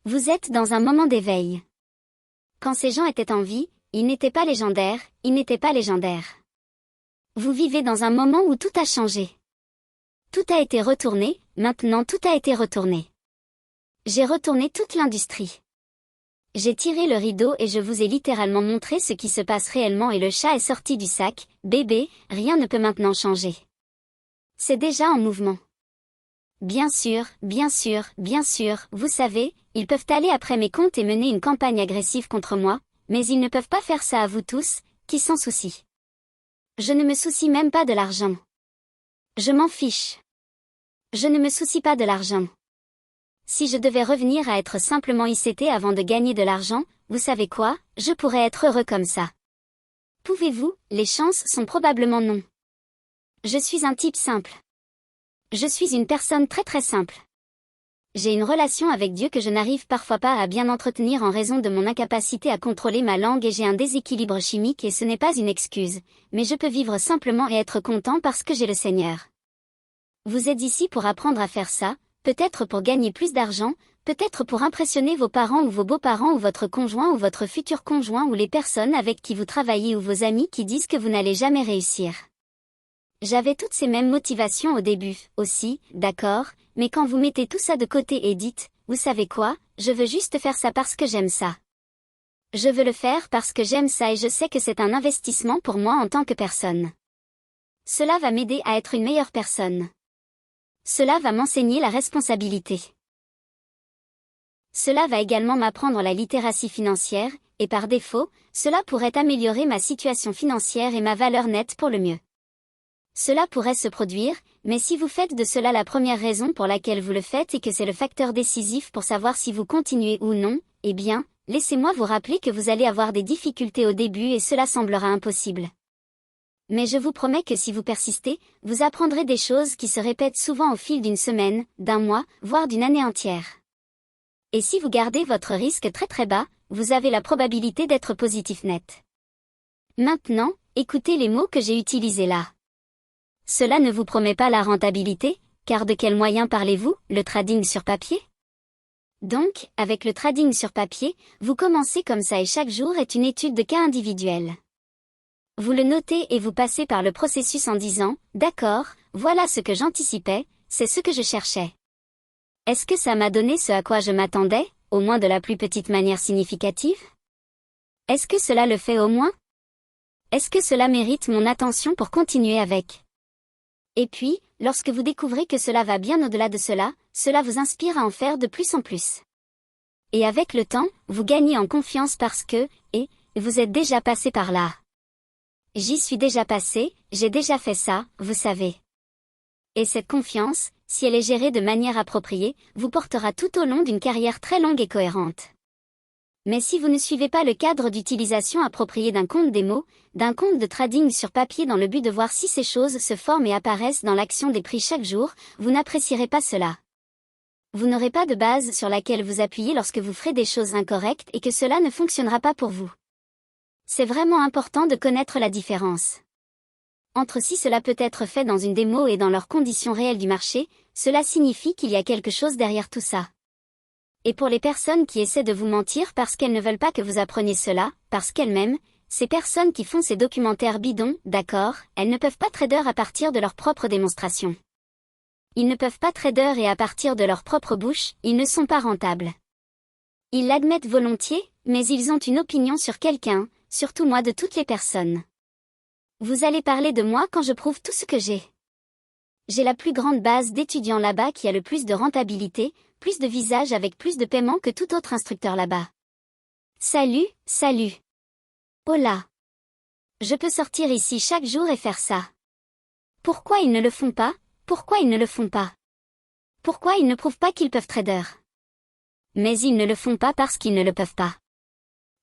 Vous êtes dans un moment d'éveil. Quand ces gens étaient en vie, ils n'étaient pas légendaires, ils n'étaient pas légendaires. Vous vivez dans un moment où tout a changé. Tout a été retourné, maintenant tout a été retourné. J'ai retourné toute l'industrie. J'ai tiré le rideau et je vous ai littéralement montré ce qui se passe réellement et le chat est sorti du sac, bébé, rien ne peut maintenant changer. C'est déjà en mouvement. Bien sûr, vous savez, ils peuvent aller après mes comptes et mener une campagne agressive contre moi, mais ils ne peuvent pas faire ça à vous tous, qui s'en soucient. Je ne me soucie même pas de l'argent. Je m'en fiche. Je ne me soucie pas de l'argent. Si je devais revenir à être simplement ICT avant de gagner de l'argent, vous savez quoi, je pourrais être heureux comme ça. Pouvez-vous? Les chances sont probablement non. Je suis un type simple. Je suis une personne très simple. J'ai une relation avec Dieu que je n'arrive parfois pas à bien entretenir en raison de mon incapacité à contrôler ma langue et j'ai un déséquilibre chimique et ce n'est pas une excuse, mais je peux vivre simplement et être content parce que j'ai le Seigneur. Vous êtes ici pour apprendre à faire ça, peut-être pour gagner plus d'argent, peut-être pour impressionner vos parents ou vos beaux-parents ou votre conjoint ou votre futur conjoint ou les personnes avec qui vous travaillez ou vos amis qui disent que vous n'allez jamais réussir. J'avais toutes ces mêmes motivations au début, aussi, d'accord, mais quand vous mettez tout ça de côté et dites, vous savez quoi, je veux juste faire ça parce que j'aime ça. Je veux le faire parce que j'aime ça et je sais que c'est un investissement pour moi en tant que personne. Cela va m'aider à être une meilleure personne. Cela va m'enseigner la responsabilité. Cela va également m'apprendre la littératie financière, et par défaut, cela pourrait améliorer ma situation financière et ma valeur nette pour le mieux. Cela pourrait se produire, mais si vous faites de cela la première raison pour laquelle vous le faites et que c'est le facteur décisif pour savoir si vous continuez ou non, eh bien, laissez-moi vous rappeler que vous allez avoir des difficultés au début et cela semblera impossible. Mais je vous promets que si vous persistez, vous apprendrez des choses qui se répètent souvent au fil d'une semaine, d'un mois, voire d'une année entière. Et si vous gardez votre risque très bas, vous avez la probabilité d'être positif net. Maintenant, écoutez les mots que j'ai utilisés là. Cela ne vous promet pas la rentabilité, car de quel moyen parlez-vous, le trading sur papier? Donc, avec le trading sur papier, vous commencez comme ça et chaque jour est une étude de cas individuel. Vous le notez et vous passez par le processus en disant, d'accord, voilà ce que j'anticipais, c'est ce que je cherchais. Est-ce que ça m'a donné ce à quoi je m'attendais, au moins de la plus petite manière significative? Est-ce que cela le fait au moins? Est-ce que cela mérite mon attention pour continuer avec? Et puis, lorsque vous découvrez que cela va bien au-delà de cela, cela vous inspire à en faire de plus en plus. Et avec le temps, vous gagnez en confiance parce que, vous êtes déjà passé par là. J'y suis déjà passé, j'ai déjà fait ça, vous savez. Et cette confiance, si elle est gérée de manière appropriée, vous portera tout au long d'une carrière très longue et cohérente. Mais si vous ne suivez pas le cadre d'utilisation approprié d'un compte démo, d'un compte de trading sur papier dans le but de voir si ces choses se forment et apparaissent dans l'action des prix chaque jour, vous n'apprécierez pas cela. Vous n'aurez pas de base sur laquelle vous appuyer lorsque vous ferez des choses incorrectes et que cela ne fonctionnera pas pour vous. C'est vraiment important de connaître la différence entre si cela peut être fait dans une démo et dans leurs conditions réelles du marché, cela signifie qu'il y a quelque chose derrière tout ça. Et pour les personnes qui essaient de vous mentir parce qu'elles ne veulent pas que vous appreniez cela, parce qu'elles-mêmes, ces personnes qui font ces documentaires bidons, d'accord, elles ne peuvent pas trader à partir de leur propre démonstration. Ils ne peuvent pas trader et à partir de leur propre bouche, ils ne sont pas rentables. Ils l'admettent volontiers, mais ils ont une opinion sur quelqu'un, surtout moi de toutes les personnes. Vous allez parler de moi quand je prouve tout ce que j'ai. J'ai la plus grande base d'étudiants là-bas qui a le plus de rentabilité, plus de visages avec plus de paiement que tout autre instructeur là-bas. Salut, salut. Hola. Je peux sortir ici chaque jour et faire ça. Pourquoi ils ne le font pas? Pourquoi ils ne le font pas? Pourquoi ils ne prouvent pas qu'ils peuvent trader? Mais ils ne le font pas parce qu'ils ne le peuvent pas.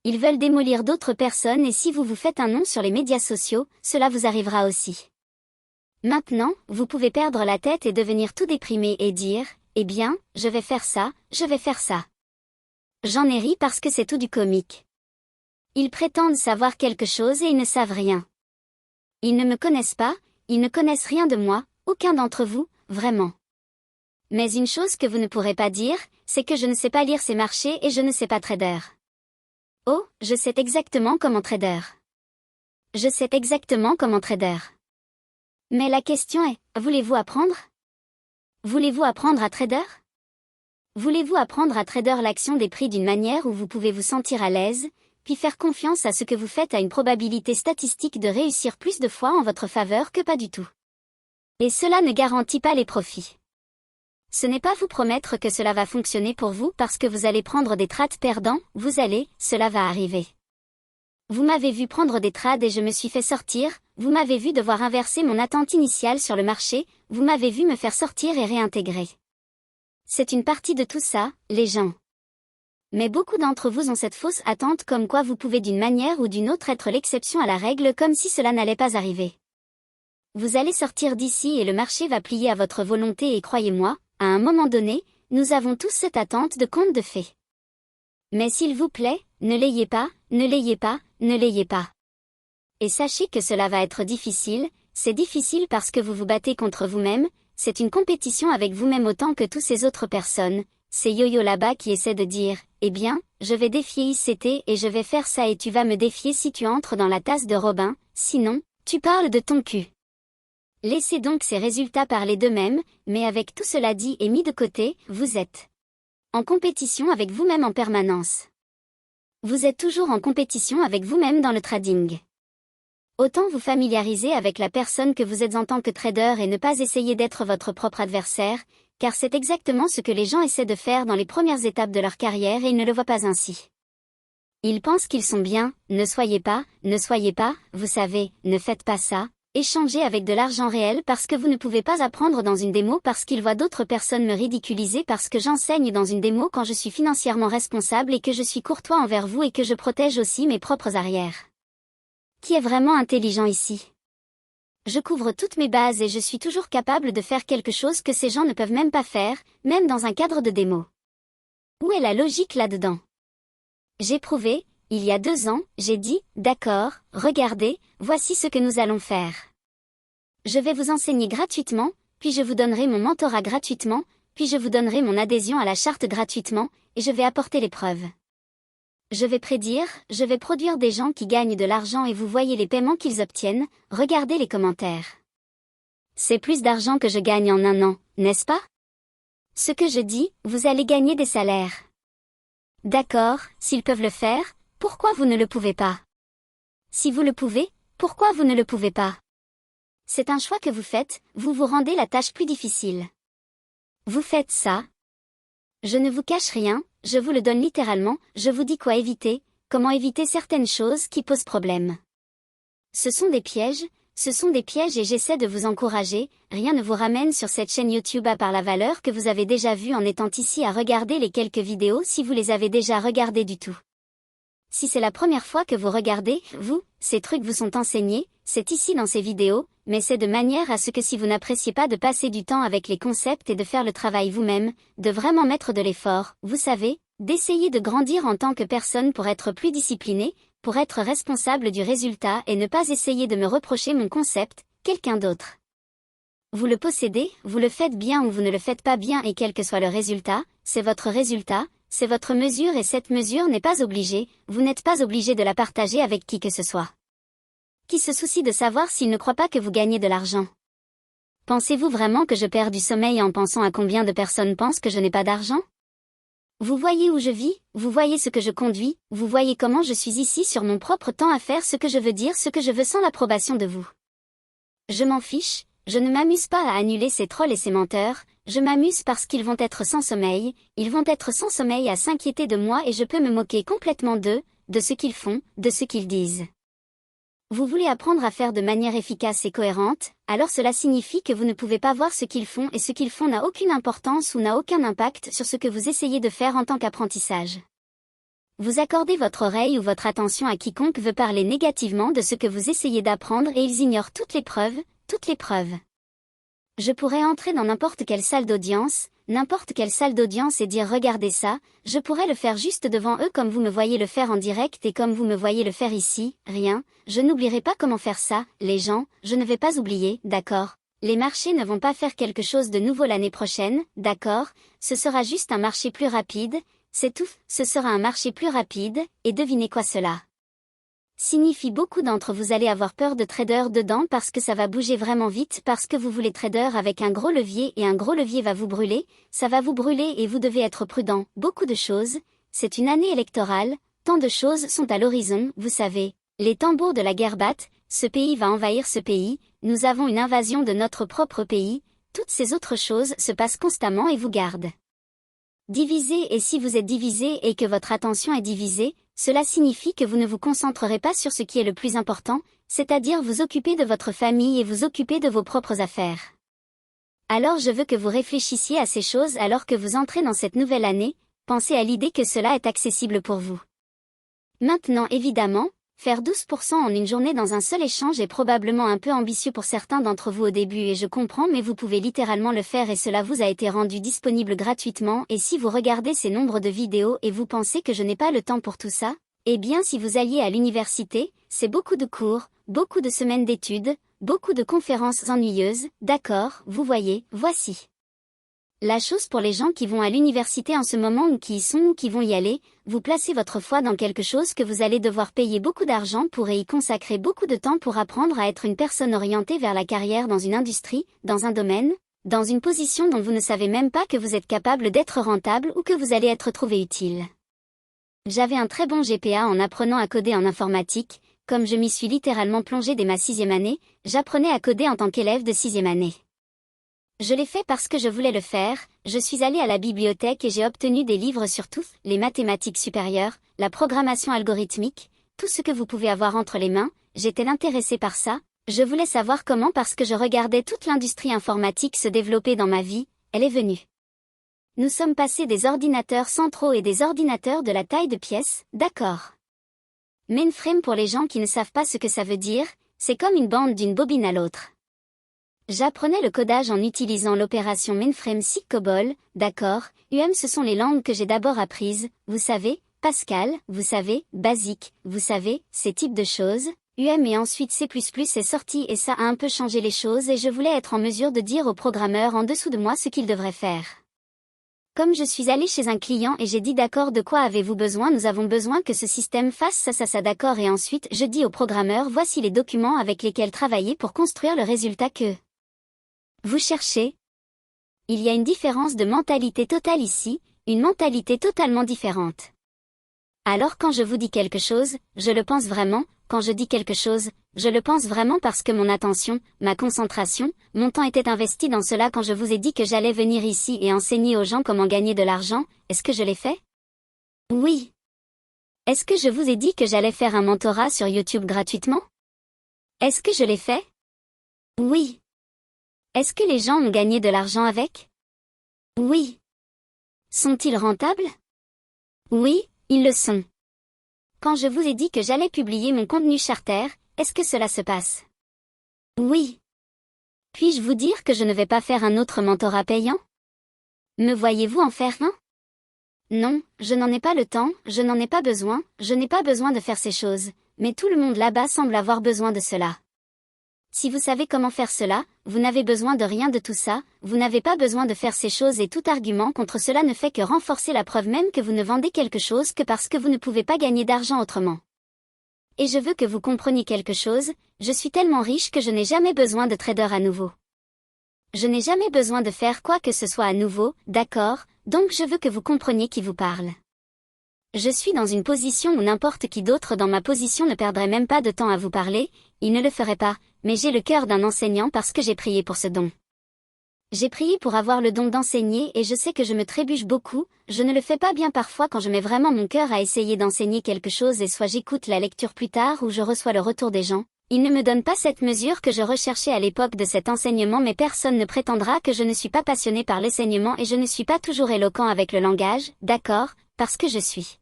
Ils veulent démolir d'autres personnes et si vous vous faites un nom sur les médias sociaux, cela vous arrivera aussi. Maintenant, vous pouvez perdre la tête et devenir tout déprimé et dire, eh bien, je vais faire ça, je vais faire ça. J'en ai ri parce que c'est tout du comique. Ils prétendent savoir quelque chose et ils ne savent rien. Ils ne me connaissent pas, ils ne connaissent rien de moi, aucun d'entre vous, vraiment. Mais une chose que vous ne pourrez pas dire, c'est que je ne sais pas lire ces marchés et je ne sais pas trader. Oh, je sais exactement comment trader. Je sais exactement comment trader. Mais la question est, voulez-vous apprendre? Voulez-vous apprendre à trader? Voulez-vous apprendre à trader l'action des prix d'une manière où vous pouvez vous sentir à l'aise, puis faire confiance à ce que vous faites à une probabilité statistique de réussir plus de fois en votre faveur que pas du tout? Et cela ne garantit pas les profits. Ce n'est pas vous promettre que cela va fonctionner pour vous parce que vous allez prendre des trades perdants, cela va arriver. Vous m'avez vu prendre des trades et je me suis fait sortir, vous m'avez vu devoir inverser mon attente initiale sur le marché, vous m'avez vu me faire sortir et réintégrer. C'est une partie de tout ça, les gens. Mais beaucoup d'entre vous ont cette fausse attente comme quoi vous pouvez d'une manière ou d'une autre être l'exception à la règle comme si cela n'allait pas arriver. Vous allez sortir d'ici et le marché va plier à votre volonté et croyez-moi, à un moment donné, nous avons tous cette attente de conte de fées. Mais s'il vous plaît, ne l'ayez pas, ne l'ayez pas, ne l'ayez pas. Et sachez que cela va être difficile, c'est difficile parce que vous vous battez contre vous-même, c'est une compétition avec vous-même autant que toutes ces autres personnes, ces yo-yo là-bas qui essaient de dire, eh bien, je vais défier ICT et je vais faire ça et tu vas me défier si tu entres dans la tasse de Robin, sinon, tu parles de ton cul. Laissez donc ces résultats parler d'eux-mêmes, mais avec tout cela dit et mis de côté, vous êtes en compétition avec vous-même en permanence. Vous êtes toujours en compétition avec vous-même dans le trading. Autant vous familiariser avec la personne que vous êtes en tant que trader et ne pas essayer d'être votre propre adversaire, car c'est exactement ce que les gens essaient de faire dans les premières étapes de leur carrière et ils ne le voient pas ainsi. Ils pensent qu'ils sont bien, ne soyez pas, vous savez, ne faites pas ça. Échanger avec de l'argent réel parce que vous ne pouvez pas apprendre dans une démo parce qu'ils voient d'autres personnes me ridiculiser parce que j'enseigne dans une démo quand je suis financièrement responsable et que je suis courtois envers vous et que je protège aussi mes propres arrières. Qui est vraiment intelligent ici? Je couvre toutes mes bases et je suis toujours capable de faire quelque chose que ces gens ne peuvent même pas faire, même dans un cadre de démo. Où est la logique là-dedans? J'ai prouvé, il y a 2 ans, j'ai dit, d'accord, regardez, voici ce que nous allons faire. Je vais vous enseigner gratuitement, puis je vous donnerai mon mentorat gratuitement, puis je vous donnerai mon adhésion à la charte gratuitement, et je vais apporter les preuves. Je vais prédire, je vais produire des gens qui gagnent de l'argent et vous voyez les paiements qu'ils obtiennent, regardez les commentaires. C'est plus d'argent que je gagne en 1 an, n'est-ce pas? Ce que je dis, vous allez gagner des salaires. D'accord, s'ils peuvent le faire, pourquoi vous ne le pouvez pas? Si vous le pouvez, pourquoi vous ne le pouvez pas? C'est un choix que vous faites, vous vous rendez la tâche plus difficile. Vous faites ça. Je ne vous cache rien, je vous le donne littéralement, je vous dis quoi éviter, comment éviter certaines choses qui posent problème. Ce sont des pièges et j'essaie de vous encourager, rien ne vous ramène sur cette chaîne YouTube à part la valeur que vous avez déjà vue en étant ici à regarder les quelques vidéos si vous les avez déjà regardées du tout. Si c'est la première fois que vous regardez, ces trucs vous sont enseignés, c'est ici dans ces vidéos, mais c'est de manière à ce que si vous n'appréciez pas de passer du temps avec les concepts et de faire le travail vous-même, de vraiment mettre de l'effort, vous savez, d'essayer de grandir en tant que personne pour être plus discipliné, pour être responsable du résultat et ne pas essayer de me reprocher mon concept, quelqu'un d'autre. Vous le possédez, vous le faites bien ou vous ne le faites pas bien et quel que soit le résultat, c'est votre résultat, c'est votre mesure et cette mesure n'est pas obligée, vous n'êtes pas obligé de la partager avec qui que ce soit. Qui se soucie de savoir s'il ne croit pas que vous gagnez de l'argent? Pensez-vous vraiment que je perds du sommeil en pensant à combien de personnes pensent que je n'ai pas d'argent? Vous voyez où je vis, vous voyez ce que je conduis, vous voyez comment je suis ici sur mon propre temps à faire ce que je veux dire ce que je veux sans l'approbation de vous. Je m'en fiche. Je ne m'amuse pas à annuler ces trolls et ces menteurs, je m'amuse parce qu'ils vont être sans sommeil, ils vont être sans sommeil à s'inquiéter de moi et je peux me moquer complètement d'eux, de ce qu'ils font, de ce qu'ils disent. Vous voulez apprendre à faire de manière efficace et cohérente, alors cela signifie que vous ne pouvez pas voir ce qu'ils font et ce qu'ils font n'a aucune importance ou n'a aucun impact sur ce que vous essayez de faire en tant qu'apprentissage. Vous accordez votre oreille ou votre attention à quiconque veut parler négativement de ce que vous essayez d'apprendre et ils ignorent toutes les preuves. Je pourrais entrer dans n'importe quelle salle d'audience et dire regardez ça, je pourrais le faire juste devant eux comme vous me voyez le faire en direct et comme vous me voyez le faire ici, rien, je n'oublierai pas comment faire ça, les gens, je ne vais pas oublier, d'accord. Les marchés ne vont pas faire quelque chose de nouveau l'année prochaine, d'accord, ce sera juste un marché plus rapide, c'est tout, ce sera un marché plus rapide, et devinez quoi cela signifie beaucoup d'entre vous allez avoir peur de trader dedans parce que ça va bouger vraiment vite parce que vous voulez trader avec un gros levier et un gros levier va vous brûler, ça va vous brûler et vous devez être prudent, beaucoup de choses, c'est une année électorale, tant de choses sont à l'horizon, vous savez, les tambours de la guerre battent, ce pays va envahir ce pays, nous avons une invasion de notre propre pays, toutes ces autres choses se passent constamment et vous gardent divisé et si vous êtes divisé et que votre attention est divisée, cela signifie que vous ne vous concentrerez pas sur ce qui est le plus important, c'est-à-dire vous occuper de votre famille et vous occuper de vos propres affaires. Alors je veux que vous réfléchissiez à ces choses alors que vous entrez dans cette nouvelle année, pensez à l'idée que cela est accessible pour vous. Maintenant évidemment, faire 12% en une journée dans un seul échange est probablement un peu ambitieux pour certains d'entre vous au début et je comprends mais vous pouvez littéralement le faire et cela vous a été rendu disponible gratuitement et si vous regardez ces nombres de vidéos et vous pensez que je n'ai pas le temps pour tout ça, eh bien si vous alliez à l'université, c'est beaucoup de cours, beaucoup de semaines d'études, beaucoup de conférences ennuyeuses, d'accord, vous voyez, voici. La chose pour les gens qui vont à l'université en ce moment ou qui y sont ou qui vont y aller, vous placez votre foi dans quelque chose que vous allez devoir payer beaucoup d'argent pour et y consacrer beaucoup de temps pour apprendre à être une personne orientée vers la carrière dans une industrie, dans un domaine, dans une position dont vous ne savez même pas que vous êtes capable d'être rentable ou que vous allez être trouvé utile. J'avais un très bon GPA en apprenant à coder en informatique, comme je m'y suis littéralement plongée dès ma 6e année, j'apprenais à coder en tant qu'élève de 6e année. Je l'ai fait parce que je voulais le faire, je suis allée à la bibliothèque et j'ai obtenu des livres sur tout, les mathématiques supérieures, la programmation algorithmique, tout ce que vous pouvez avoir entre les mains, j'étais intéressée par ça, je voulais savoir comment parce que je regardais toute l'industrie informatique se développer dans ma vie, elle est venue. Nous sommes passés des ordinateurs centraux et des ordinateurs de la taille de pièces, d'accord. Mainframe pour les gens qui ne savent pas ce que ça veut dire, c'est comme une bande d'une bobine à l'autre. J'apprenais le codage en utilisant l'opération mainframe SIG COBOL, d'accord, ce sont les langues que j'ai d'abord apprises, vous savez, Pascal, vous savez, Basic, vous savez, ces types de choses, et ensuite C++ est sorti et ça a un peu changé les choses et je voulais être en mesure de dire aux programmeurs en dessous de moi ce qu'ils devraient faire. Comme je suis allée chez un client et j'ai dit d'accord de quoi avez-vous besoin nous avons besoin que ce système fasse ça d'accord et ensuite je dis aux programmeurs voici les documents avec lesquels travailler pour construire le résultat que vous cherchez. Il y a une différence de mentalité totale ici, une mentalité totalement différente. Alors quand je vous dis quelque chose, je le pense vraiment, quand je dis quelque chose, je le pense vraiment parce que mon attention, ma concentration, mon temps était investi dans cela quand je vous ai dit que j'allais venir ici et enseigner aux gens comment gagner de l'argent, est-ce que je l'ai fait? Oui. Est-ce que je vous ai dit que j'allais faire un mentorat sur YouTube gratuitement? Est-ce que je l'ai fait? Oui. Est-ce que les gens ont gagné de l'argent avec? Oui. Sont-ils rentables? Oui, ils le sont. Quand je vous ai dit que j'allais publier mon contenu charter, est-ce que cela se passe? Oui. Puis-je vous dire que je ne vais pas faire un autre mentorat payant? Me voyez-vous en faire un? Non, je n'en ai pas le temps, je n'en ai pas besoin, je n'ai pas besoin de faire ces choses, mais tout le monde là-bas semble avoir besoin de cela. Si vous savez comment faire cela, vous n'avez besoin de rien de tout ça, vous n'avez pas besoin de faire ces choses et tout argument contre cela ne fait que renforcer la preuve même que vous ne vendez quelque chose que parce que vous ne pouvez pas gagner d'argent autrement. Et je veux que vous compreniez quelque chose, je suis tellement riche que je n'ai jamais besoin de trader à nouveau. Je n'ai jamais besoin de faire quoi que ce soit à nouveau, d'accord, donc je veux que vous compreniez qui vous parle. Je suis dans une position où n'importe qui d'autre dans ma position ne perdrait même pas de temps à vous parler, il ne le ferait pas, mais j'ai le cœur d'un enseignant parce que j'ai prié pour ce don. J'ai prié pour avoir le don d'enseigner et je sais que je me trébuche beaucoup, je ne le fais pas bien parfois quand je mets vraiment mon cœur à essayer d'enseigner quelque chose et soit j'écoute la lecture plus tard ou je reçois le retour des gens. Il ne me donne pas cette mesure que je recherchais à l'époque de cet enseignement mais personne ne prétendra que je ne suis pas passionné par l'enseignement et je ne suis pas toujours éloquent avec le langage, d'accord, parce que je suis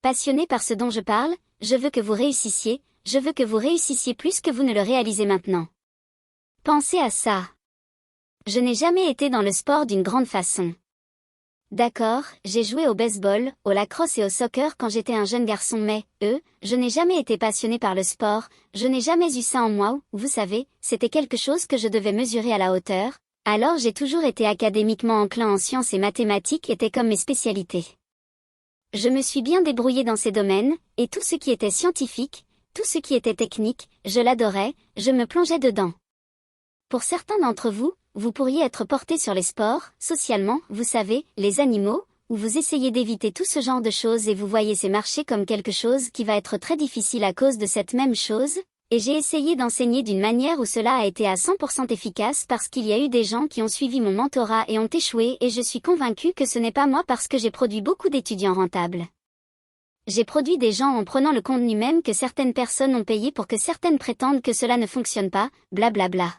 passionné par ce dont je parle, je veux que vous réussissiez, je veux que vous réussissiez plus que vous ne le réalisez maintenant. Pensez à ça. Je n'ai jamais été dans le sport d'une grande façon. D'accord, j'ai joué au baseball, au lacrosse et au soccer quand j'étais un jeune garçon mais, je n'ai jamais été passionné par le sport, je n'ai jamais eu ça en moi ou, vous savez, c'était quelque chose que je devais mesurer à la hauteur, alors j'ai toujours été académiquement enclin en sciences et mathématiques étaient comme mes spécialités. Je me suis bien débrouillé dans ces domaines, et tout ce qui était scientifique, tout ce qui était technique, je l'adorais, je me plongeais dedans. Pour certains d'entre vous, vous pourriez être porté sur les sports, socialement, vous savez, les animaux, où vous essayez d'éviter tout ce genre de choses et vous voyez ces marchés comme quelque chose qui va être très difficile à cause de cette même chose, et j'ai essayé d'enseigner d'une manière où cela a été à 100% efficace parce qu'il y a eu des gens qui ont suivi mon mentorat et ont échoué et je suis convaincue que ce n'est pas moi parce que j'ai produit beaucoup d'étudiants rentables. J'ai produit des gens en prenant le contenu même que certaines personnes ont payé pour que certaines prétendent que cela ne fonctionne pas, blablabla.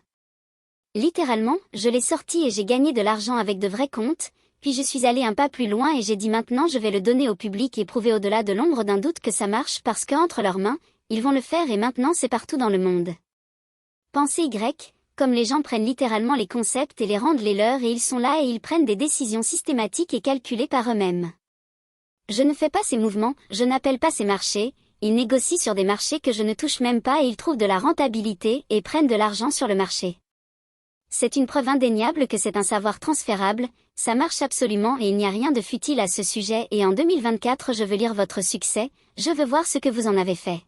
Littéralement, je l'ai sorti et j'ai gagné de l'argent avec de vrais comptes, puis je suis allé un pas plus loin et j'ai dit maintenant je vais le donner au public et prouver au-delà de l'ombre d'un doute que ça marche parce qu'entre leurs mains, ils vont le faire et maintenant c'est partout dans le monde. Pensez Y, comme les gens prennent littéralement les concepts et les rendent les leurs et ils sont là et ils prennent des décisions systématiques et calculées par eux-mêmes. Je ne fais pas ces mouvements, je n'appelle pas ces marchés, ils négocient sur des marchés que je ne touche même pas et ils trouvent de la rentabilité et prennent de l'argent sur le marché. C'est une preuve indéniable que c'est un savoir transférable, ça marche absolument et il n'y a rien de futile à ce sujet et en 2024 je veux lire votre succès, je veux voir ce que vous en avez fait.